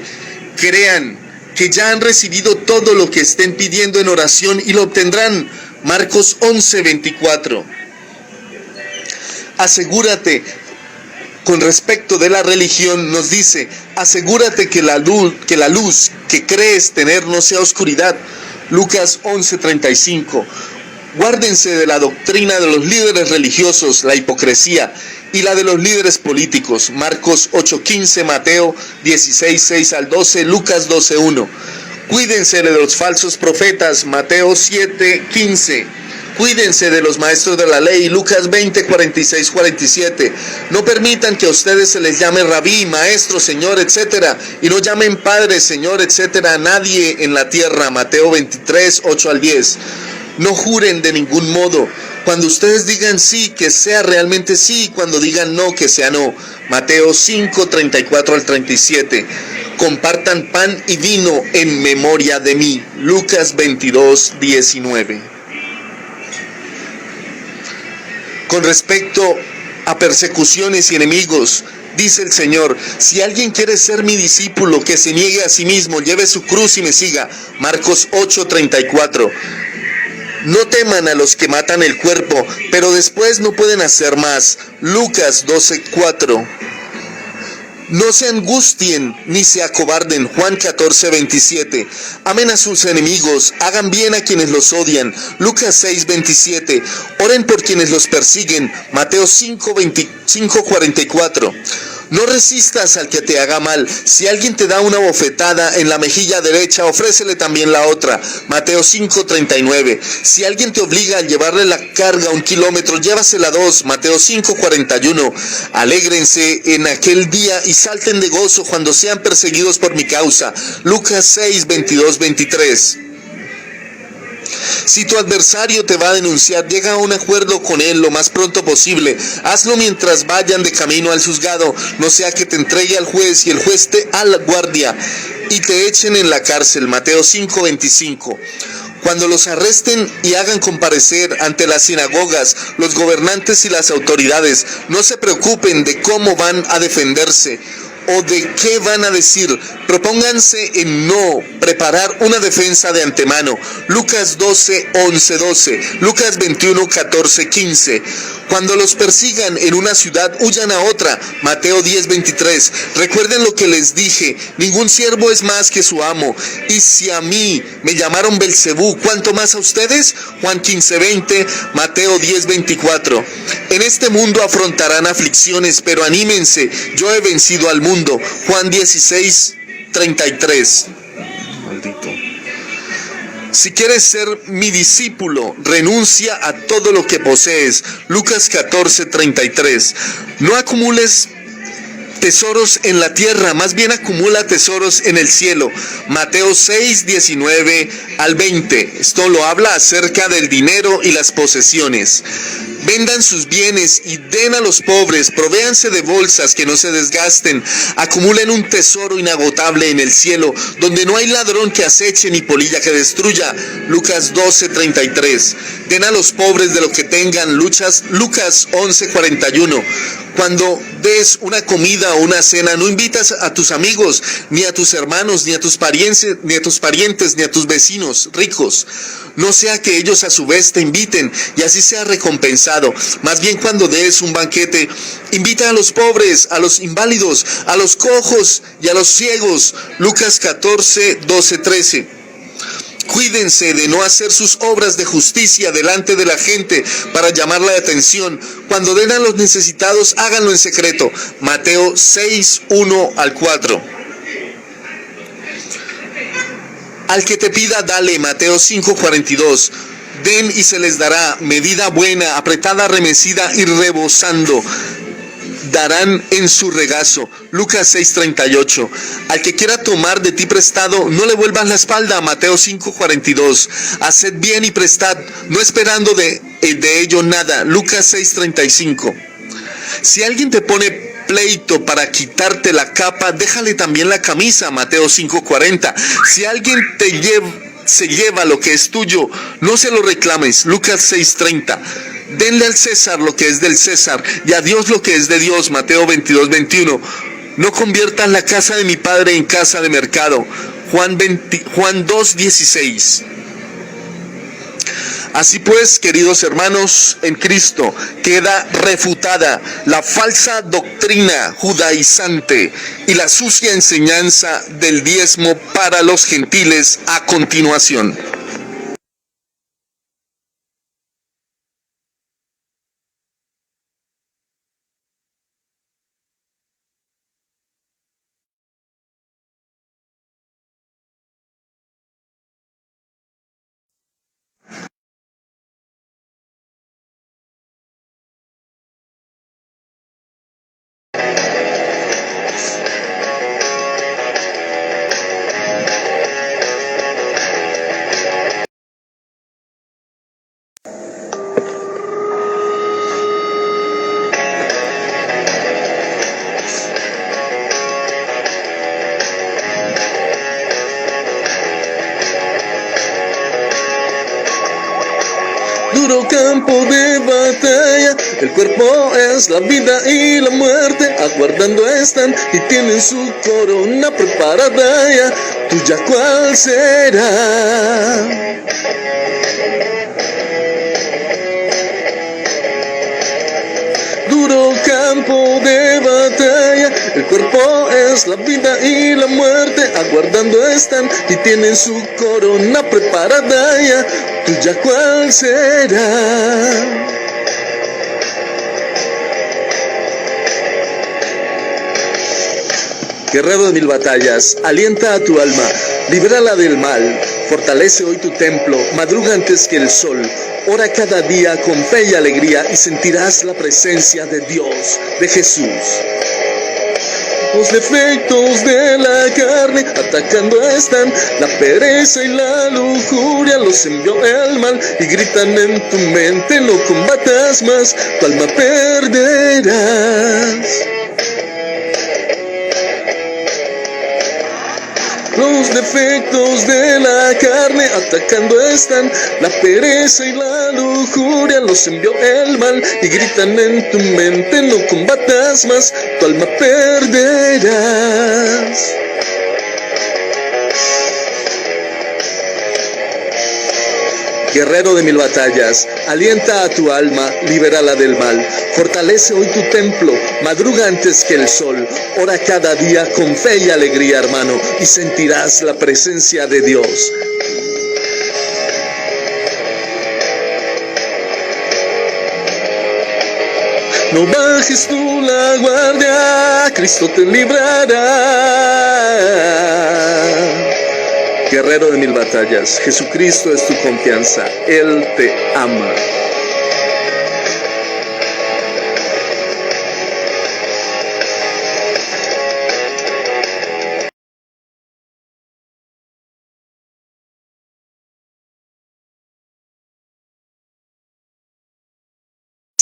Crean que ya han recibido todo lo que estén pidiendo en oración y lo obtendrán. Marcos 11:24. Asegúrate. Con respecto de la religión, nos dice, asegúrate que la luz que crees tener no sea oscuridad. Lucas 11:35. Guárdense de la doctrina de los líderes religiosos, la hipocresía, y la de los líderes políticos. Marcos 8:15, Mateo 16:6 al 12, Lucas 12:1. Cuídense de los falsos profetas, Mateo 7:15. Cuídense de los maestros de la ley, Lucas 20:46-47. No permitan que a ustedes se les llame rabí, maestro, señor, etc. Y no llamen padre, señor, etc. a nadie en la tierra, Mateo 23:8 al 10. No juren de ningún modo. Cuando ustedes digan sí, que sea realmente sí. Cuando digan no, que sea no. Mateo 5:34 al 37. Compartan pan y vino en memoria de mí. Lucas 22:19. Con respecto a persecuciones y enemigos, dice el Señor, si alguien quiere ser mi discípulo, que se niegue a sí mismo, lleve su cruz y me siga. Marcos 8:34. No teman a los que matan el cuerpo, pero después no pueden hacer más. Lucas 12:4. No se angustien ni se acobarden. Juan 14:27. Amen a sus enemigos, hagan bien a quienes los odian. Lucas 6:27. Oren por quienes los persiguen. Mateo 5:44. No resistas al que te haga mal. Si alguien te da una bofetada en la mejilla derecha, ofrécele también la otra. Mateo 5:39. Si alguien te obliga a llevarle la carga 1 kilómetro, llévasela 2. Mateo 5:41. Alégrense en aquel día y salten de gozo cuando sean perseguidos por mi causa. Lucas 6:22-23. Si tu adversario te va a denunciar, llega a un acuerdo con él lo más pronto posible. Hazlo mientras vayan de camino al juzgado, no sea que te entregue al juez y el juez te a la guardia y te echen en la cárcel. Mateo 5:25. Cuando los arresten y hagan comparecer ante las sinagogas, los gobernantes y las autoridades, no se preocupen de cómo van a defenderse o de qué van a decir. Propónganse en no preparar una defensa de antemano. Lucas 12:11-12, Lucas 21:14-15. Cuando los persigan en una ciudad, huyan a otra. Mateo 10:23. Recuerden lo que les dije, ningún siervo es más que su amo. Y si a mí me llamaron Belcebú, ¿cuánto más a ustedes? Juan 15:20, Mateo 10:24. En este mundo afrontarán aflicciones, pero anímense, yo he vencido al mundo. Juan 16:33. Maldito. Si quieres ser mi discípulo, renuncia a todo lo que posees. Lucas 14:33. No acumules tesoros en la tierra, más bien acumula tesoros en el cielo. Mateo 6:19-20. Esto lo habla acerca del dinero y las posesiones. Vendan sus bienes y den a los pobres, provéanse de bolsas que no se desgasten, acumulen un tesoro inagotable en el cielo, donde no hay ladrón que aceche ni polilla que destruya. Lucas 12:33. Den a los pobres de lo que tengan. Lucas 11:41. Cuando des una comida o una cena, no invitas a tus amigos, ni a tus hermanos, ni a tus parientes, ni a tus vecinos ricos. No sea que ellos a su vez te inviten y así sea recompensado. Más bien, cuando des un banquete, invita a los pobres, a los inválidos, a los cojos y a los ciegos. Lucas 14:12-13. Cuídense de no hacer sus obras de justicia delante de la gente para llamar la atención. Cuando den a los necesitados, háganlo en secreto. Mateo 6:1-4. Al que te pida, dale. Mateo 5:42. Den y se les dará, medida buena, apretada, remecida y rebosando, darán en su regazo. Lucas 6:38. Al que quiera tomar de ti prestado, no le vuelvas la espalda. Mateo 5:42. Haced bien y prestad, no esperando de ello nada. Lucas 6:35. Si alguien te pone pleito para quitarte la capa, déjale también la camisa. Mateo 5:40. Si alguien se lleva lo que es tuyo, no se lo reclames. Lucas 6:30. Denle al César lo que es del César y a Dios lo que es de Dios. Mateo 22:21. No conviertas la casa de mi padre en casa de mercado. Juan 2:16. Así pues, queridos hermanos en Cristo, queda refutada la falsa doctrina judaizante y la sucia enseñanza del diezmo para los gentiles a continuación. Duro campo de batalla, el cuerpo es la vida y la muerte, aguardando están y tienen su corona preparada ya, tuya cuál será. Duro campo de batalla, el cuerpo es la vida y la muerte, aguardando están y tienen su corona preparada ya, tuya cuál será. Guerrero de mil batallas, alienta a tu alma, libérala del mal, fortalece hoy tu templo, madruga antes que el sol, ora cada día con fe y alegría y sentirás la presencia de Dios, de Jesús. Los defectos de la carne atacando están, la pereza y la lujuria los envió el mal y gritan en tu mente, no combatas más, tu alma perderás. Los defectos de la carne atacando están, la pereza y la lujuria los envió el mal y gritan en tu mente, no combatas más, tu alma perderás. Guerrero de mil batallas, alienta a tu alma, libérala del mal, fortalece hoy tu templo, madruga antes que el sol, ora cada día con fe y alegría, hermano, y sentirás la presencia de Dios. No bajes tú la guardia, Cristo te librará. Guerrero de mil batallas, Jesucristo es tu confianza, Él te ama.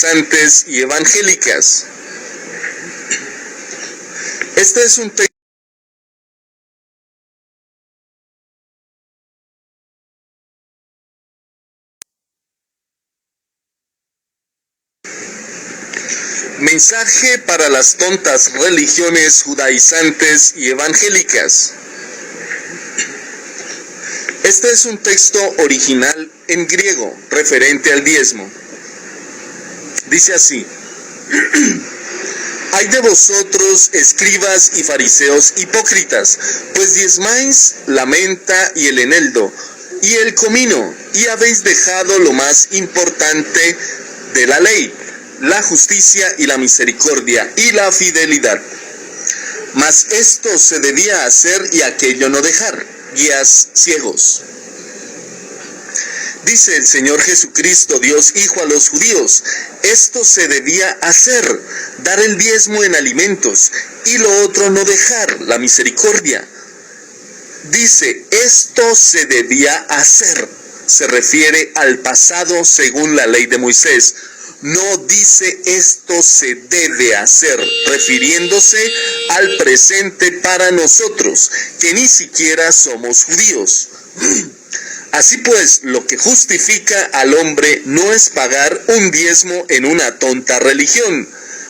Santes y evangélicas. Este es un texto. Mensaje para las tontas religiones judaizantes y evangélicas. Este es un texto original en griego, referente al diezmo. Dice así: Hay de vosotros, escribas y fariseos hipócritas, pues diezmáis la menta y el eneldo, y el comino, y habéis dejado lo más importante de la ley, la justicia y la misericordia y la fidelidad. Mas esto se debía hacer y aquello no dejar, guías ciegos. Dice el Señor Jesucristo, Dios Hijo, a los judíos: esto se debía hacer, dar el diezmo en alimentos, y lo otro no dejar, la misericordia. Dice, esto se debía hacer, se refiere al pasado según la ley de Moisés. No dice esto se debe hacer, refiriéndose al presente para nosotros, que ni siquiera somos judíos. Así pues, lo que justifica al hombre no es pagar un diezmo en una tonta religión.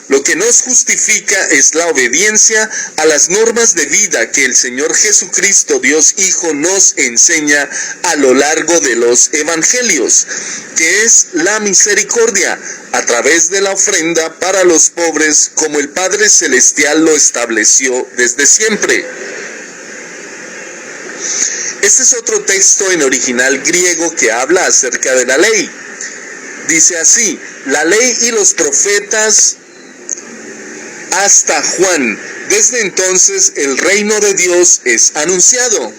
Lo que nos justifica es la obediencia a las normas de vida que el Señor Jesucristo, Dios Hijo, nos enseña a lo largo de los evangelios, que es la misericordia a través de la ofrenda para los pobres, como el Padre Celestial lo estableció desde siempre. Este es otro texto en original griego que habla acerca de la ley. Dice así: la ley y los profetas hasta Juan. Desde entonces el reino de Dios es anunciado.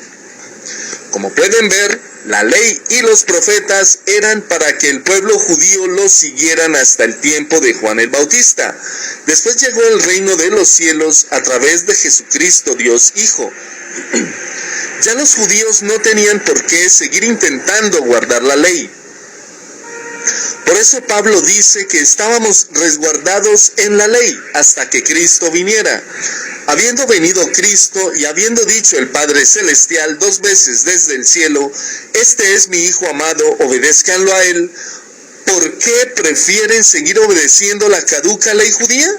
Como pueden ver, la ley y los profetas eran para que el pueblo judío los siguieran hasta el tiempo de Juan el Bautista. Después llegó el reino de los cielos a través de Jesucristo, Dios Hijo. Ya los judíos no tenían por qué seguir intentando guardar la ley. Por eso Pablo dice que estábamos resguardados en la ley hasta que Cristo viniera. Habiendo venido Cristo y habiendo dicho el Padre Celestial 2 veces desde el cielo: este es mi Hijo amado, obedézcanlo a él, ¿por qué prefieren seguir obedeciendo la caduca ley judía?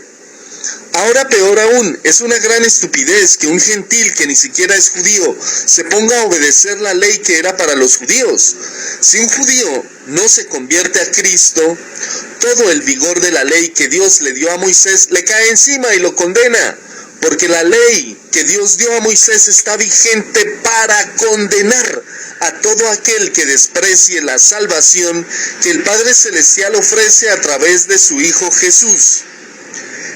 Ahora peor aún, es una gran estupidez que un gentil que ni siquiera es judío se ponga a obedecer la ley que era para los judíos. Si un judío no se convierte a Cristo, todo el vigor de la ley que Dios le dio a Moisés le cae encima y lo condena, porque la ley que Dios dio a Moisés está vigente para condenar a todo aquel que desprecie la salvación que el Padre Celestial ofrece a través de su Hijo Jesús.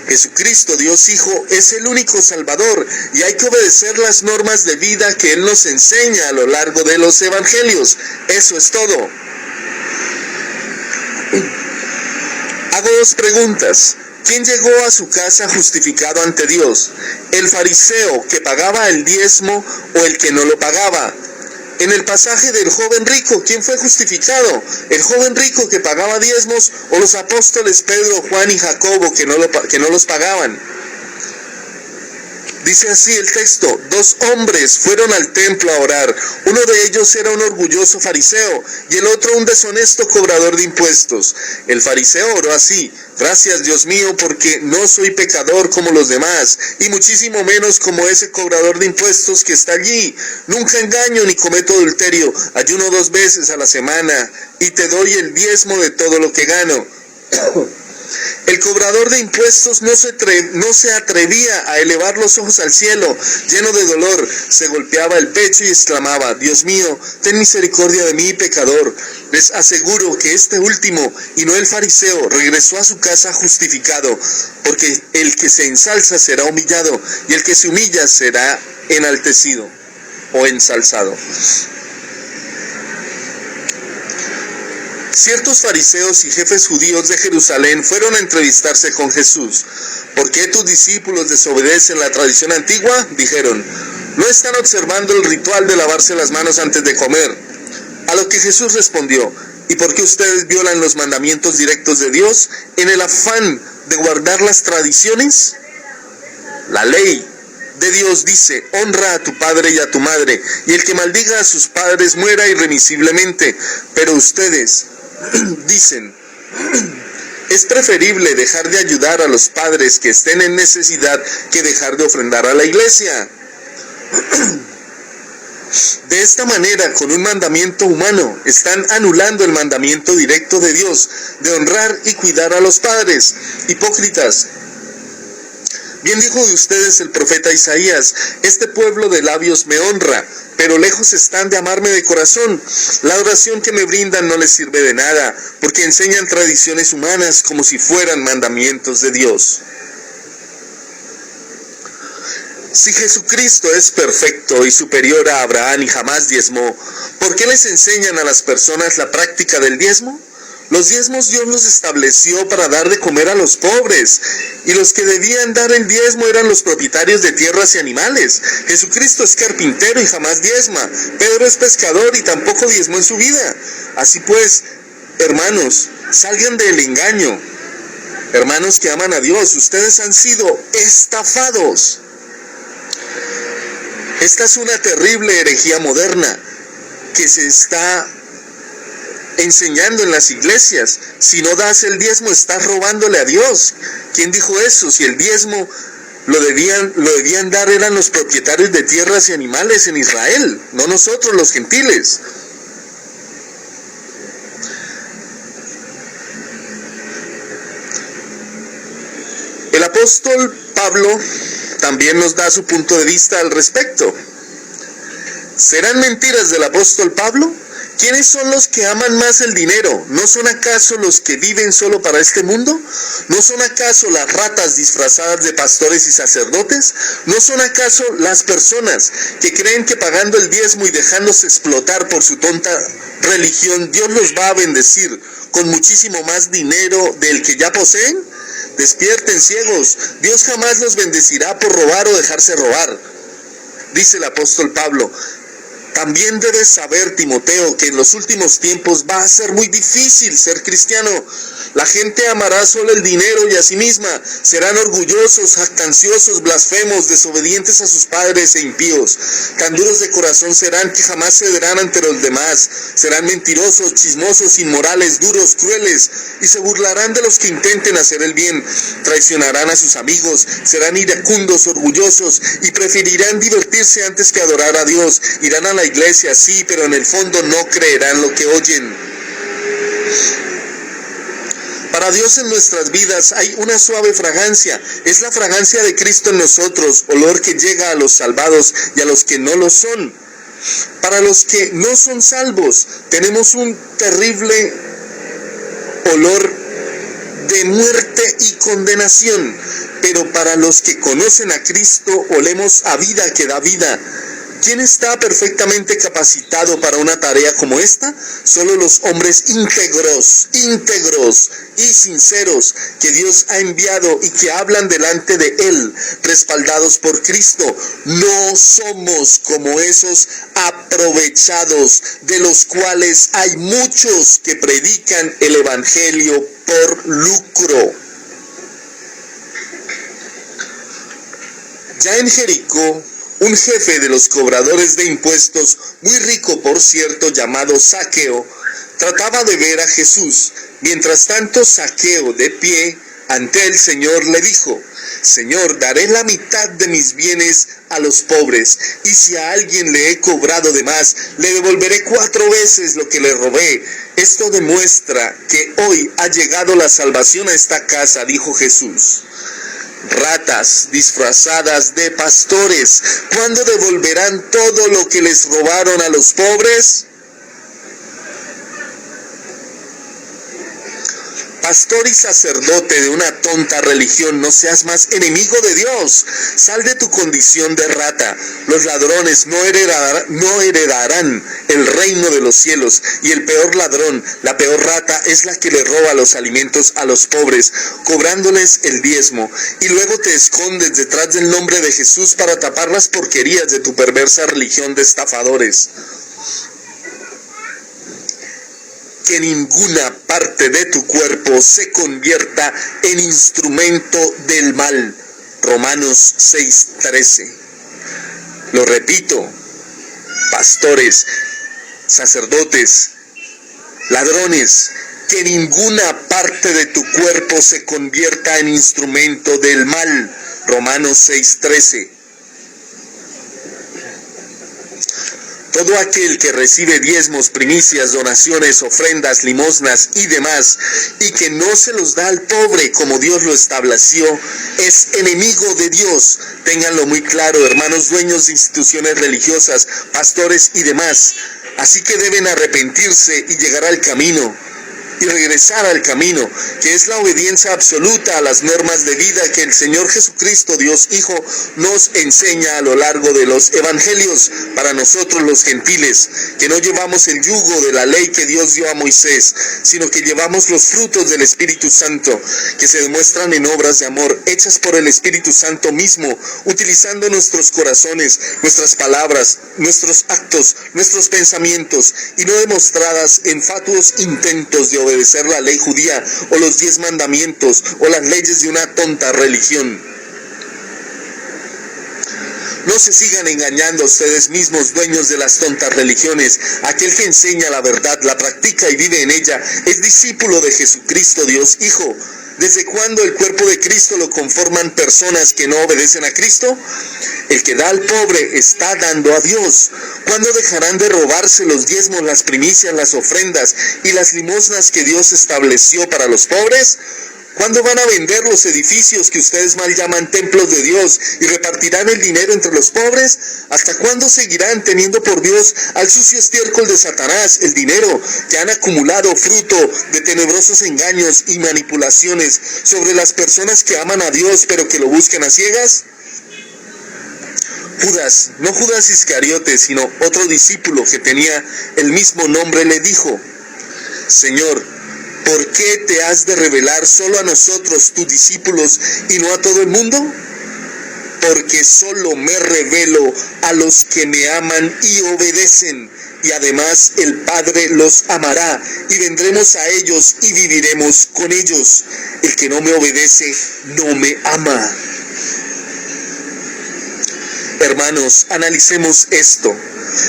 Jesucristo, Dios Hijo, es el único Salvador y hay que obedecer las normas de vida que Él nos enseña a lo largo de los evangelios. Eso es todo. Hago dos preguntas. ¿Quién llegó a su casa justificado ante Dios? ¿El fariseo que pagaba el diezmo o el que no lo pagaba? En el pasaje del joven rico, ¿quién fue justificado? ¿El joven rico que pagaba diezmos o los apóstoles Pedro, Juan y Jacobo que no los pagaban? Dice así el texto: 2 hombres fueron al templo a orar. Uno de ellos era un orgulloso fariseo y el otro un deshonesto cobrador de impuestos. El fariseo oró así: gracias, Dios mío, porque no soy pecador como los demás, y muchísimo menos como ese cobrador de impuestos que está allí. Nunca engaño ni cometo adulterio, ayuno 2 veces a la semana y te doy el diezmo de todo lo que gano. El cobrador de impuestos no se atrevía a elevar los ojos al cielo. Lleno de dolor, se golpeaba el pecho y exclamaba: Dios mío, ten misericordia de mí, pecador. Les aseguro que este último, y no el fariseo, regresó a su casa justificado, porque el que se ensalza será humillado, y el que se humilla será enaltecido o ensalzado. Ciertos fariseos y jefes judíos de Jerusalén fueron a entrevistarse con Jesús. ¿Por qué tus discípulos desobedecen la tradición antigua? Dijeron. No están observando el ritual de lavarse las manos antes de comer. A lo que Jesús respondió: ¿y por qué ustedes violan los mandamientos directos de Dios en el afán de guardar las tradiciones? La ley de Dios dice: honra a tu padre y a tu madre, y el que maldiga a sus padres muera irremisiblemente. Pero ustedes dicen: es preferible dejar de ayudar a los padres que estén en necesidad que dejar de ofrendar a la iglesia. De esta manera, con un mandamiento humano, están anulando el mandamiento directo de Dios de honrar y cuidar a los padres. Hipócritas. Bien dijo de ustedes el profeta Isaías: este pueblo de labios me honra, pero lejos están de amarme de corazón. La oración que me brindan no les sirve de nada, porque enseñan tradiciones humanas como si fueran mandamientos de Dios. Si Jesucristo es perfecto y superior a Abraham y jamás diezmó, ¿por qué les enseñan a las personas la práctica del diezmo? Los diezmos Dios los estableció para dar de comer a los pobres, y los que debían dar el diezmo eran los propietarios de tierras y animales. Jesucristo es carpintero y jamás diezma. Pedro es pescador y tampoco diezmó en su vida. Así pues, hermanos, salgan del engaño. Hermanos que aman a Dios, ustedes han sido estafados. Esta es una terrible herejía moderna que se está enseñando en las iglesias. Si no das el diezmo, estás robándole a Dios. ¿Quién dijo eso? Si el diezmo lo debían dar eran los propietarios de tierras y animales en Israel, no nosotros los gentiles. El apóstol Pablo también nos da su punto de vista al respecto. ¿Serán mentiras del apóstol Pablo? ¿Quiénes son los que aman más el dinero? ¿No son acaso los que viven solo para este mundo? ¿No son acaso las ratas disfrazadas de pastores y sacerdotes? ¿No son acaso las personas que creen que pagando el diezmo y dejándose explotar por su tonta religión, Dios los va a bendecir con muchísimo más dinero del que ya poseen? Despierten, ciegos, Dios jamás los bendecirá por robar o dejarse robar. Dice el apóstol Pablo: también debes saber, Timoteo, que en los últimos tiempos va a ser muy difícil ser cristiano. La gente amará solo el dinero y a sí misma. Serán orgullosos, jactanciosos, blasfemos, desobedientes a sus padres e impíos. Tan duros de corazón serán que jamás cederán ante los demás. Serán mentirosos, chismosos, inmorales, duros, crueles, y se burlarán de los que intenten hacer el bien. Traicionarán a sus amigos, serán iracundos, orgullosos, y preferirán divertirse antes que adorar a Dios. Irán a la iglesia, sí, pero en el fondo no creerán lo que oyen. Para Dios en nuestras vidas hay una suave fragancia, es la fragancia de Cristo en nosotros, olor que llega a los salvados y a los que no lo son. Para los que no son salvos, tenemos un terrible olor de muerte y condenación, pero para los que conocen a Cristo olemos a vida que da vida. ¿Quién está perfectamente capacitado para una tarea como esta? Solo los hombres íntegros y sinceros que Dios ha enviado y que hablan delante de Él, respaldados por Cristo. No somos como esos aprovechados, de los cuales hay muchos que predican el evangelio por lucro. Ya en Jericó, un jefe de los cobradores de impuestos, muy rico por cierto, llamado Zaqueo, trataba de ver a Jesús. Mientras tanto, Zaqueo, de pie ante el Señor, le dijo: Señor, daré la mitad de mis bienes a los pobres, y si a alguien le he cobrado de más, le devolveré 4 veces lo que le robé. Esto demuestra que hoy ha llegado la salvación a esta casa, dijo Jesús. Ratas disfrazadas de pastores, ¿cuándo devolverán todo lo que les robaron a los pobres? Pastor y sacerdote de una tonta religión, no seas más enemigo de Dios. Sal de tu condición de rata. Los ladrones no heredarán el reino de los cielos. Y el peor ladrón, la peor rata, es la que le roba los alimentos a los pobres, cobrándoles el diezmo. Y luego te escondes detrás del nombre de Jesús para tapar las porquerías de tu perversa religión de estafadores. Que ninguna parte de tu cuerpo se convierta en instrumento del mal. Romanos 6:13. Lo repito, pastores, sacerdotes, ladrones, que ninguna parte de tu cuerpo se convierta en instrumento del mal. Romanos 6:13. Todo aquel que recibe diezmos, primicias, donaciones, ofrendas, limosnas y demás, y que no se los da al pobre como Dios lo estableció, es enemigo de Dios. Ténganlo muy claro, hermanos dueños de instituciones religiosas, pastores y demás. Así que deben arrepentirse y llegar al camino, y regresar al camino, que es la obediencia absoluta a las normas de vida que el Señor Jesucristo, Dios Hijo, nos enseña a lo largo de los evangelios para nosotros los gentiles, que no llevamos el yugo de la ley que Dios dio a Moisés, sino que llevamos los frutos del Espíritu Santo, que se demuestran en obras de amor, hechas por el Espíritu Santo mismo, utilizando nuestros corazones, nuestras palabras, nuestros actos, nuestros pensamientos, y no demostradas en fatuos intentos de obedecer la ley judía o los 10 mandamientos o las leyes de una tonta religión. No se sigan engañando a ustedes mismos, dueños de las tontas religiones. Aquel que enseña la verdad, la practica y vive en ella, es discípulo de Jesucristo, Dios Hijo. ¿Desde cuándo el cuerpo de Cristo lo conforman personas que no obedecen a Cristo? El que da al pobre está dando a Dios. ¿Cuándo dejarán de robarse los diezmos, las primicias, las ofrendas y las limosnas que Dios estableció para los pobres? ¿Cuándo van a vender los edificios que ustedes mal llaman templos de Dios y repartirán el dinero entre los pobres? ¿Hasta cuándo seguirán teniendo por Dios al sucio estiércol de Satanás, el dinero que han acumulado fruto de tenebrosos engaños y manipulaciones sobre las personas que aman a Dios pero que lo buscan a ciegas? Judas, no Judas Iscariote, sino otro discípulo que tenía el mismo nombre, le dijo: Señor, ¿por qué te has de revelar solo a nosotros, tus discípulos, y no a todo el mundo? Porque solo me revelo a los que me aman y obedecen, y además el Padre los amará, y vendremos a ellos y viviremos con ellos. El que no me obedece, no me ama. Hermanos, analicemos esto.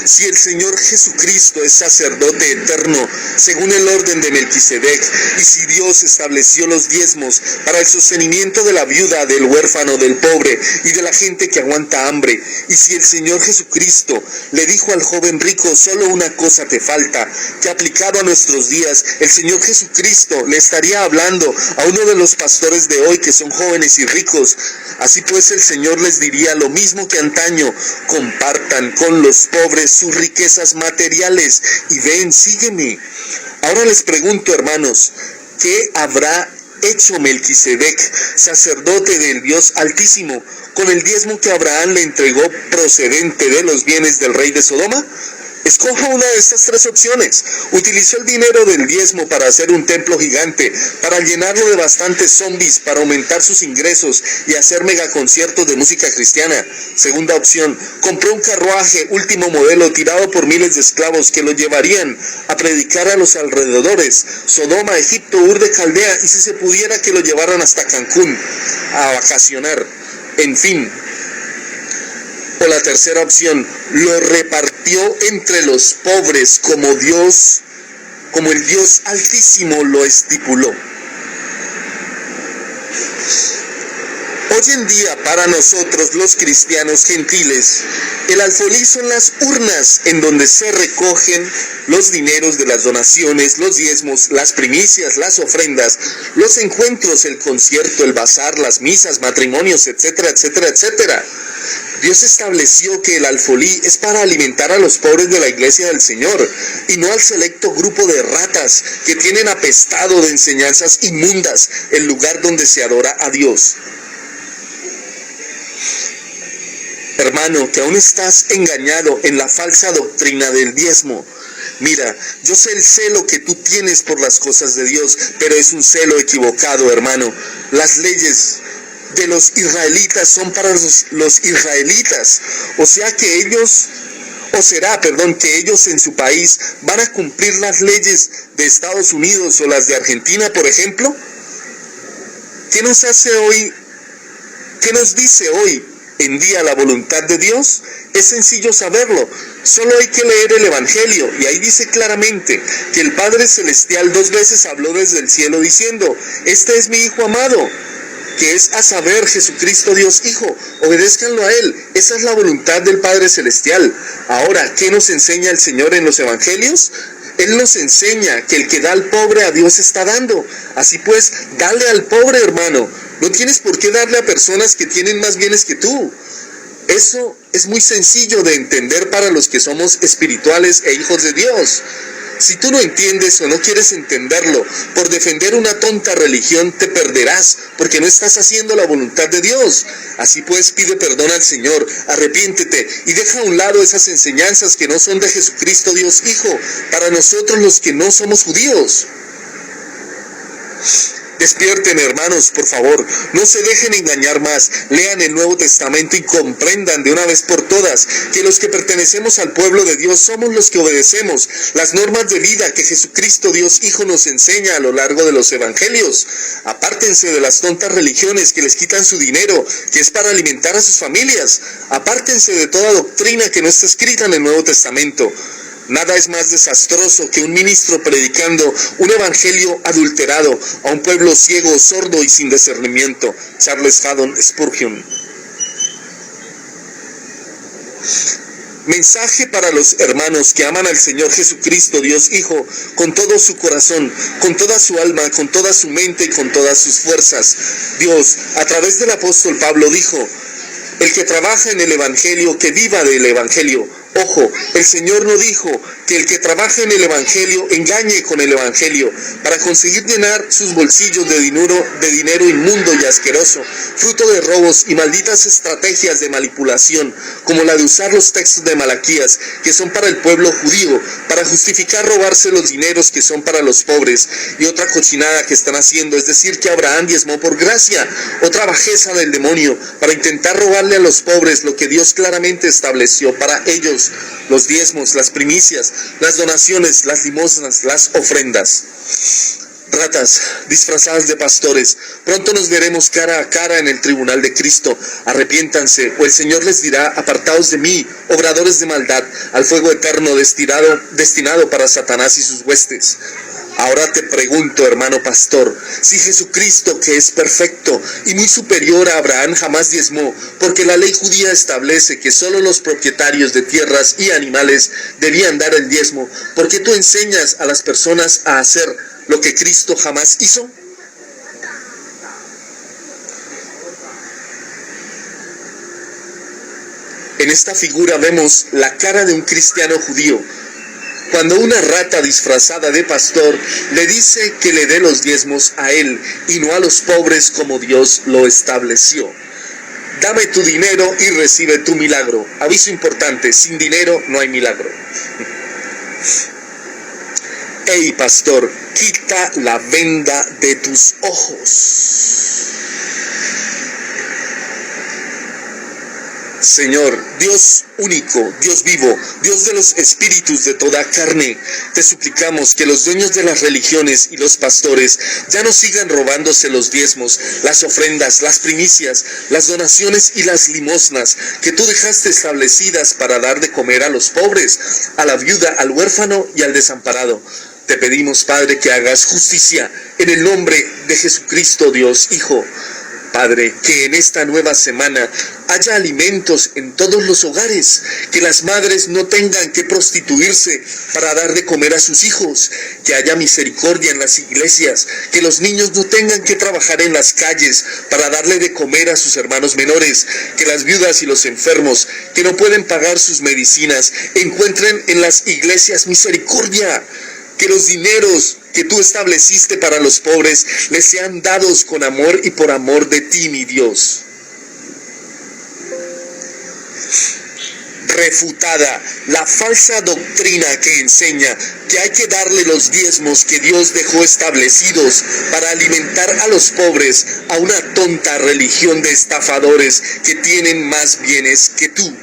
Si el Señor Jesucristo es sacerdote eterno, según el orden de Melquisedec, y si Dios estableció los diezmos para el sostenimiento de la viuda, del huérfano, del pobre y de la gente que aguanta hambre, y si el Señor Jesucristo le dijo al joven rico: solo una cosa te falta, que aplicado a nuestros días, el Señor Jesucristo le estaría hablando a uno de los pastores de hoy que son jóvenes y ricos. Así pues el Señor les diría lo mismo que antaño: compartan con los pobres sus riquezas materiales y ven, sígueme. Ahora les pregunto, hermanos, ¿qué habrá hecho Melquisedec, sacerdote del Dios Altísimo, con el diezmo que Abraham le entregó procedente de los bienes del rey de Sodoma? Escoja una de estas tres opciones. Utilizó el dinero del diezmo para hacer un templo gigante, para llenarlo de bastantes zombies, para aumentar sus ingresos y hacer megaconciertos de música cristiana. Segunda opción, compró un carruaje último modelo tirado por miles de esclavos que lo llevarían a predicar a los alrededores, Sodoma, Egipto, Ur de Caldea, y si se pudiera que lo llevaran hasta Cancún a vacacionar. En fin. O la tercera opción, lo repartió entre los pobres como el Dios Altísimo lo estipuló. Hoy en día, para nosotros los cristianos gentiles, el alfolí son las urnas en donde se recogen los dineros de las donaciones, los diezmos, las primicias, las ofrendas, los encuentros, el concierto, el bazar, las misas, matrimonios, etcétera, etcétera, etcétera. Dios estableció que el alfolí es para alimentar a los pobres de la iglesia del Señor y no al selecto grupo de ratas que tienen apestado de enseñanzas inmundas el lugar donde se adora a Dios. Hermano, que aún estás engañado en la falsa doctrina del diezmo. Mira, yo sé el celo que tú tienes por las cosas de Dios, pero es un celo equivocado, hermano. Las leyes de los israelitas son para los israelitas, que ellos en su país van a cumplir las leyes de Estados Unidos o las de Argentina, por ejemplo. ¿Qué nos dice hoy en día la voluntad de Dios? Es sencillo saberlo, solo hay que leer el Evangelio, y ahí dice claramente que el Padre Celestial 2 veces habló desde el cielo diciendo: este es mi Hijo amado, que es a saber Jesucristo Dios Hijo, obedézcanlo a Él. Esa es la voluntad del Padre Celestial. Ahora, ¿qué nos enseña el Señor en los Evangelios? Él nos enseña que el que da al pobre a Dios está dando. Así pues, dale al pobre, hermano. No tienes por qué darle a personas que tienen más bienes que tú. Eso es muy sencillo de entender para los que somos espirituales e hijos de Dios. Si tú no entiendes o no quieres entenderlo, por defender una tonta religión te perderás, porque no estás haciendo la voluntad de Dios. Así pues, pide perdón al Señor, arrepiéntete y deja a un lado esas enseñanzas que no son de Jesucristo Dios Hijo, para nosotros los que no somos judíos. Despierten, hermanos, por favor, no se dejen engañar más, lean el Nuevo Testamento y comprendan de una vez por todas que los que pertenecemos al pueblo de Dios somos los que obedecemos las normas de vida que Jesucristo Dios Hijo nos enseña a lo largo de los evangelios. Apártense de las tontas religiones que les quitan su dinero, que es para alimentar a sus familias. Apártense de toda doctrina que no está escrita en el Nuevo Testamento. Nada es más desastroso que un ministro predicando un evangelio adulterado a un pueblo ciego, sordo y sin discernimiento. Charles Haddon Spurgeon. Mensaje para los hermanos que aman al Señor Jesucristo, Dios Hijo, con todo su corazón, con toda su alma, con toda su mente y con todas sus fuerzas. Dios, a través del apóstol Pablo, dijo: el que trabaja en el evangelio, que viva del evangelio. Ojo, el Señor no dijo que el que trabaja en el evangelio engañe con el evangelio para conseguir llenar sus bolsillos de dinero inmundo y asqueroso, fruto de robos y malditas estrategias de manipulación, como la de usar los textos de Malaquías, que son para el pueblo judío, para justificar robarse los dineros que son para los pobres, y otra cochinada que están haciendo, es decir, que Abraham diezmó por gracia, otra bajeza del demonio, para intentar robarle a los pobres lo que Dios claramente estableció para ellos: los diezmos, las primicias, las donaciones, las limosnas, las ofrendas. Ratas disfrazadas de pastores, pronto nos veremos cara a cara en el tribunal de Cristo. Arrepiéntanse, o el Señor les dirá: apartaos de mí, obradores de maldad, al fuego eterno destinado para Satanás y sus huestes. Ahora te pregunto, hermano pastor, si Jesucristo, que es perfecto y muy superior a Abraham, jamás diezmó, porque la ley judía establece que solo los propietarios de tierras y animales debían dar el diezmo, ¿por qué tú enseñas a las personas a hacer lo que Cristo jamás hizo? En esta figura vemos la cara de un cristiano judío. cuando una rata disfrazada de pastor le dice que le dé los diezmos a él y no a los pobres como Dios lo estableció. Dame tu dinero y recibe tu milagro. Aviso importante, sin dinero no hay milagro. Ey, pastor, quita la venda de tus ojos. Señor, Dios único, Dios vivo, Dios de los espíritus de toda carne, te suplicamos que los dueños de las religiones y los pastores ya no sigan robándose los diezmos, las ofrendas, las primicias, las donaciones y las limosnas que tú dejaste establecidas para dar de comer a los pobres, a la viuda, al huérfano y al desamparado. Te pedimos, Padre, que hagas justicia en el nombre de Jesucristo, Dios Hijo. Padre, que en esta nueva semana haya alimentos en todos los hogares, que las madres no tengan que prostituirse para dar de comer a sus hijos, que haya misericordia en las iglesias, que los niños no tengan que trabajar en las calles para darle de comer a sus hermanos menores, que las viudas y los enfermos que no pueden pagar sus medicinas encuentren en las iglesias misericordia, que los dineros que tú estableciste para los pobres les sean dados con amor y por amor de ti, mi Dios. Refutada la falsa doctrina que enseña que hay que darle los diezmos que Dios dejó establecidos para alimentar a los pobres, a una tonta religión de estafadores que tienen más bienes que tú.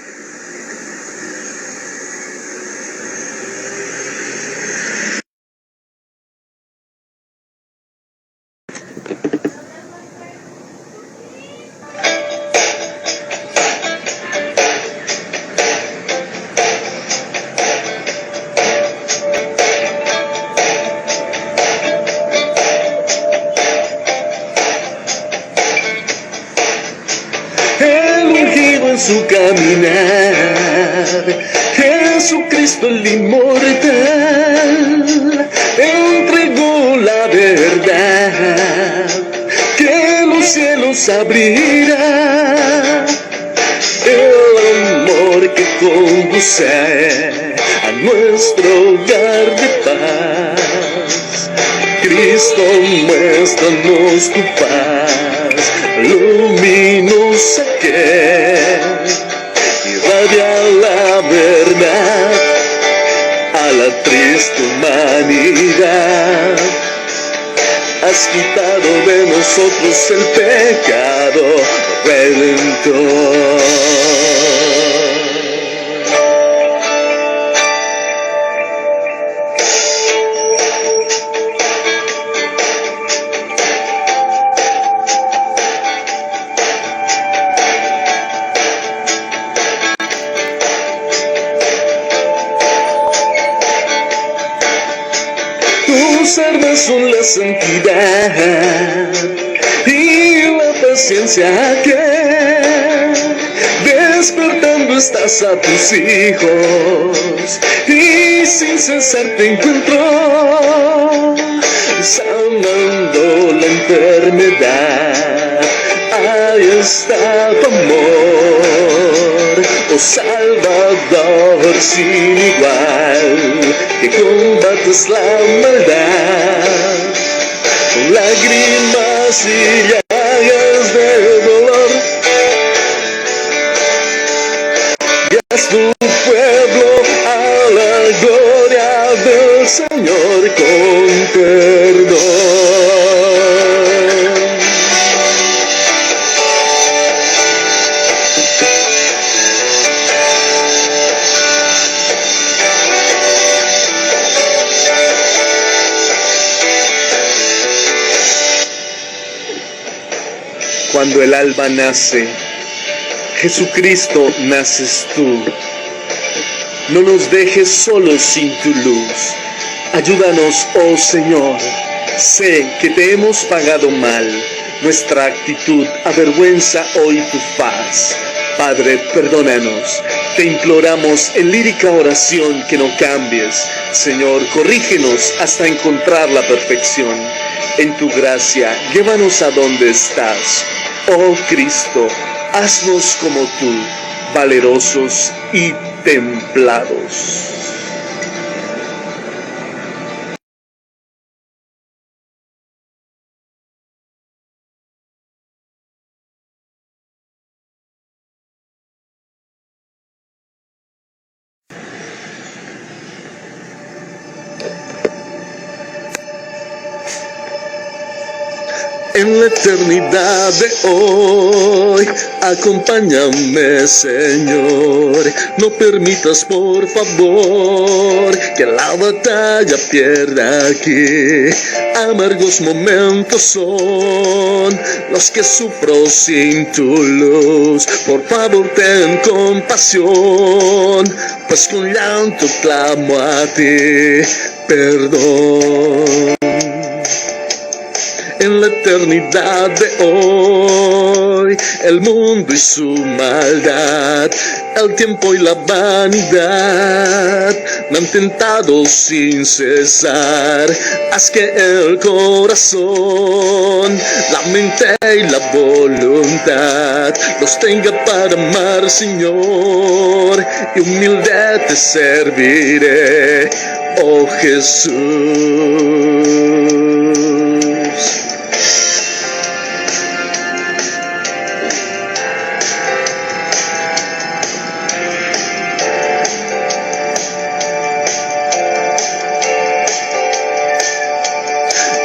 Su caminar, Jesucristo el inmortal entregó la verdad que los cielos abrirá, el amor que conduce a nuestro hogar de paz. Cristo, muéstranos tu paz luminosa que irradia la verdad a la triste humanidad. Has quitado de nosotros el pecado redentor. Tus armas son la santidad y la paciencia que despertando estás a tus hijos y sin cesar te encuentro sanando la enfermedad. Ahí está tu amor, oh Salvador sin igual, que combates la maldad con lágrimas y llagas de dolor. Guías tu pueblo a la gloria del Señor con perdón. Cuando el alba nace, Jesucristo naces tú. No nos dejes solos sin tu luz. Ayúdanos, oh Señor. Sé que te hemos pagado mal. Nuestra actitud avergüenza hoy tu faz. Padre, perdónanos. Te imploramos en lírica oración que no cambies. Señor, corrígenos hasta encontrar la perfección. En tu gracia, llévanos a donde estás. Oh Cristo, haznos como tú, valerosos y templados. en la eternidad de hoy. Acompáñame, Señor, no permitas por favor que la batalla pierda aquí. Amargos momentos son los que sufro sin tu luz. Por favor ten compasión, pues con llanto clamo a ti perdón. En la eternidad de hoy, el mundo y su maldad, el tiempo y la vanidad me han tentado sin cesar. Haz que el corazón, la mente y la voluntad los tenga para amar, Señor, y humilde te serviré, oh Jesús.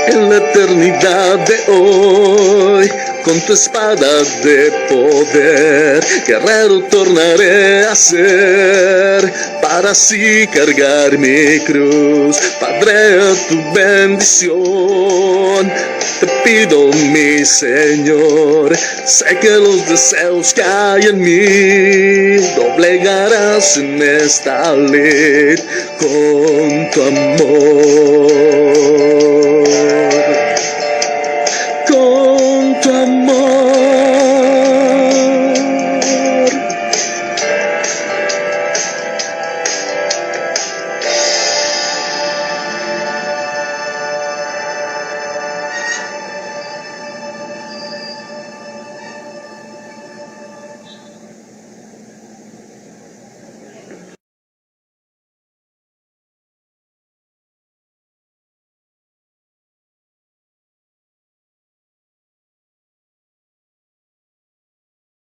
En la eternidad de hoy, con tu espada de poder, guerrero tornaré a ser, para así cargar mi cruz. Padre, a tu bendición te pido, mi Señor. Sé que los deseos que hay en mí doblegarás en esta lid con tu amor.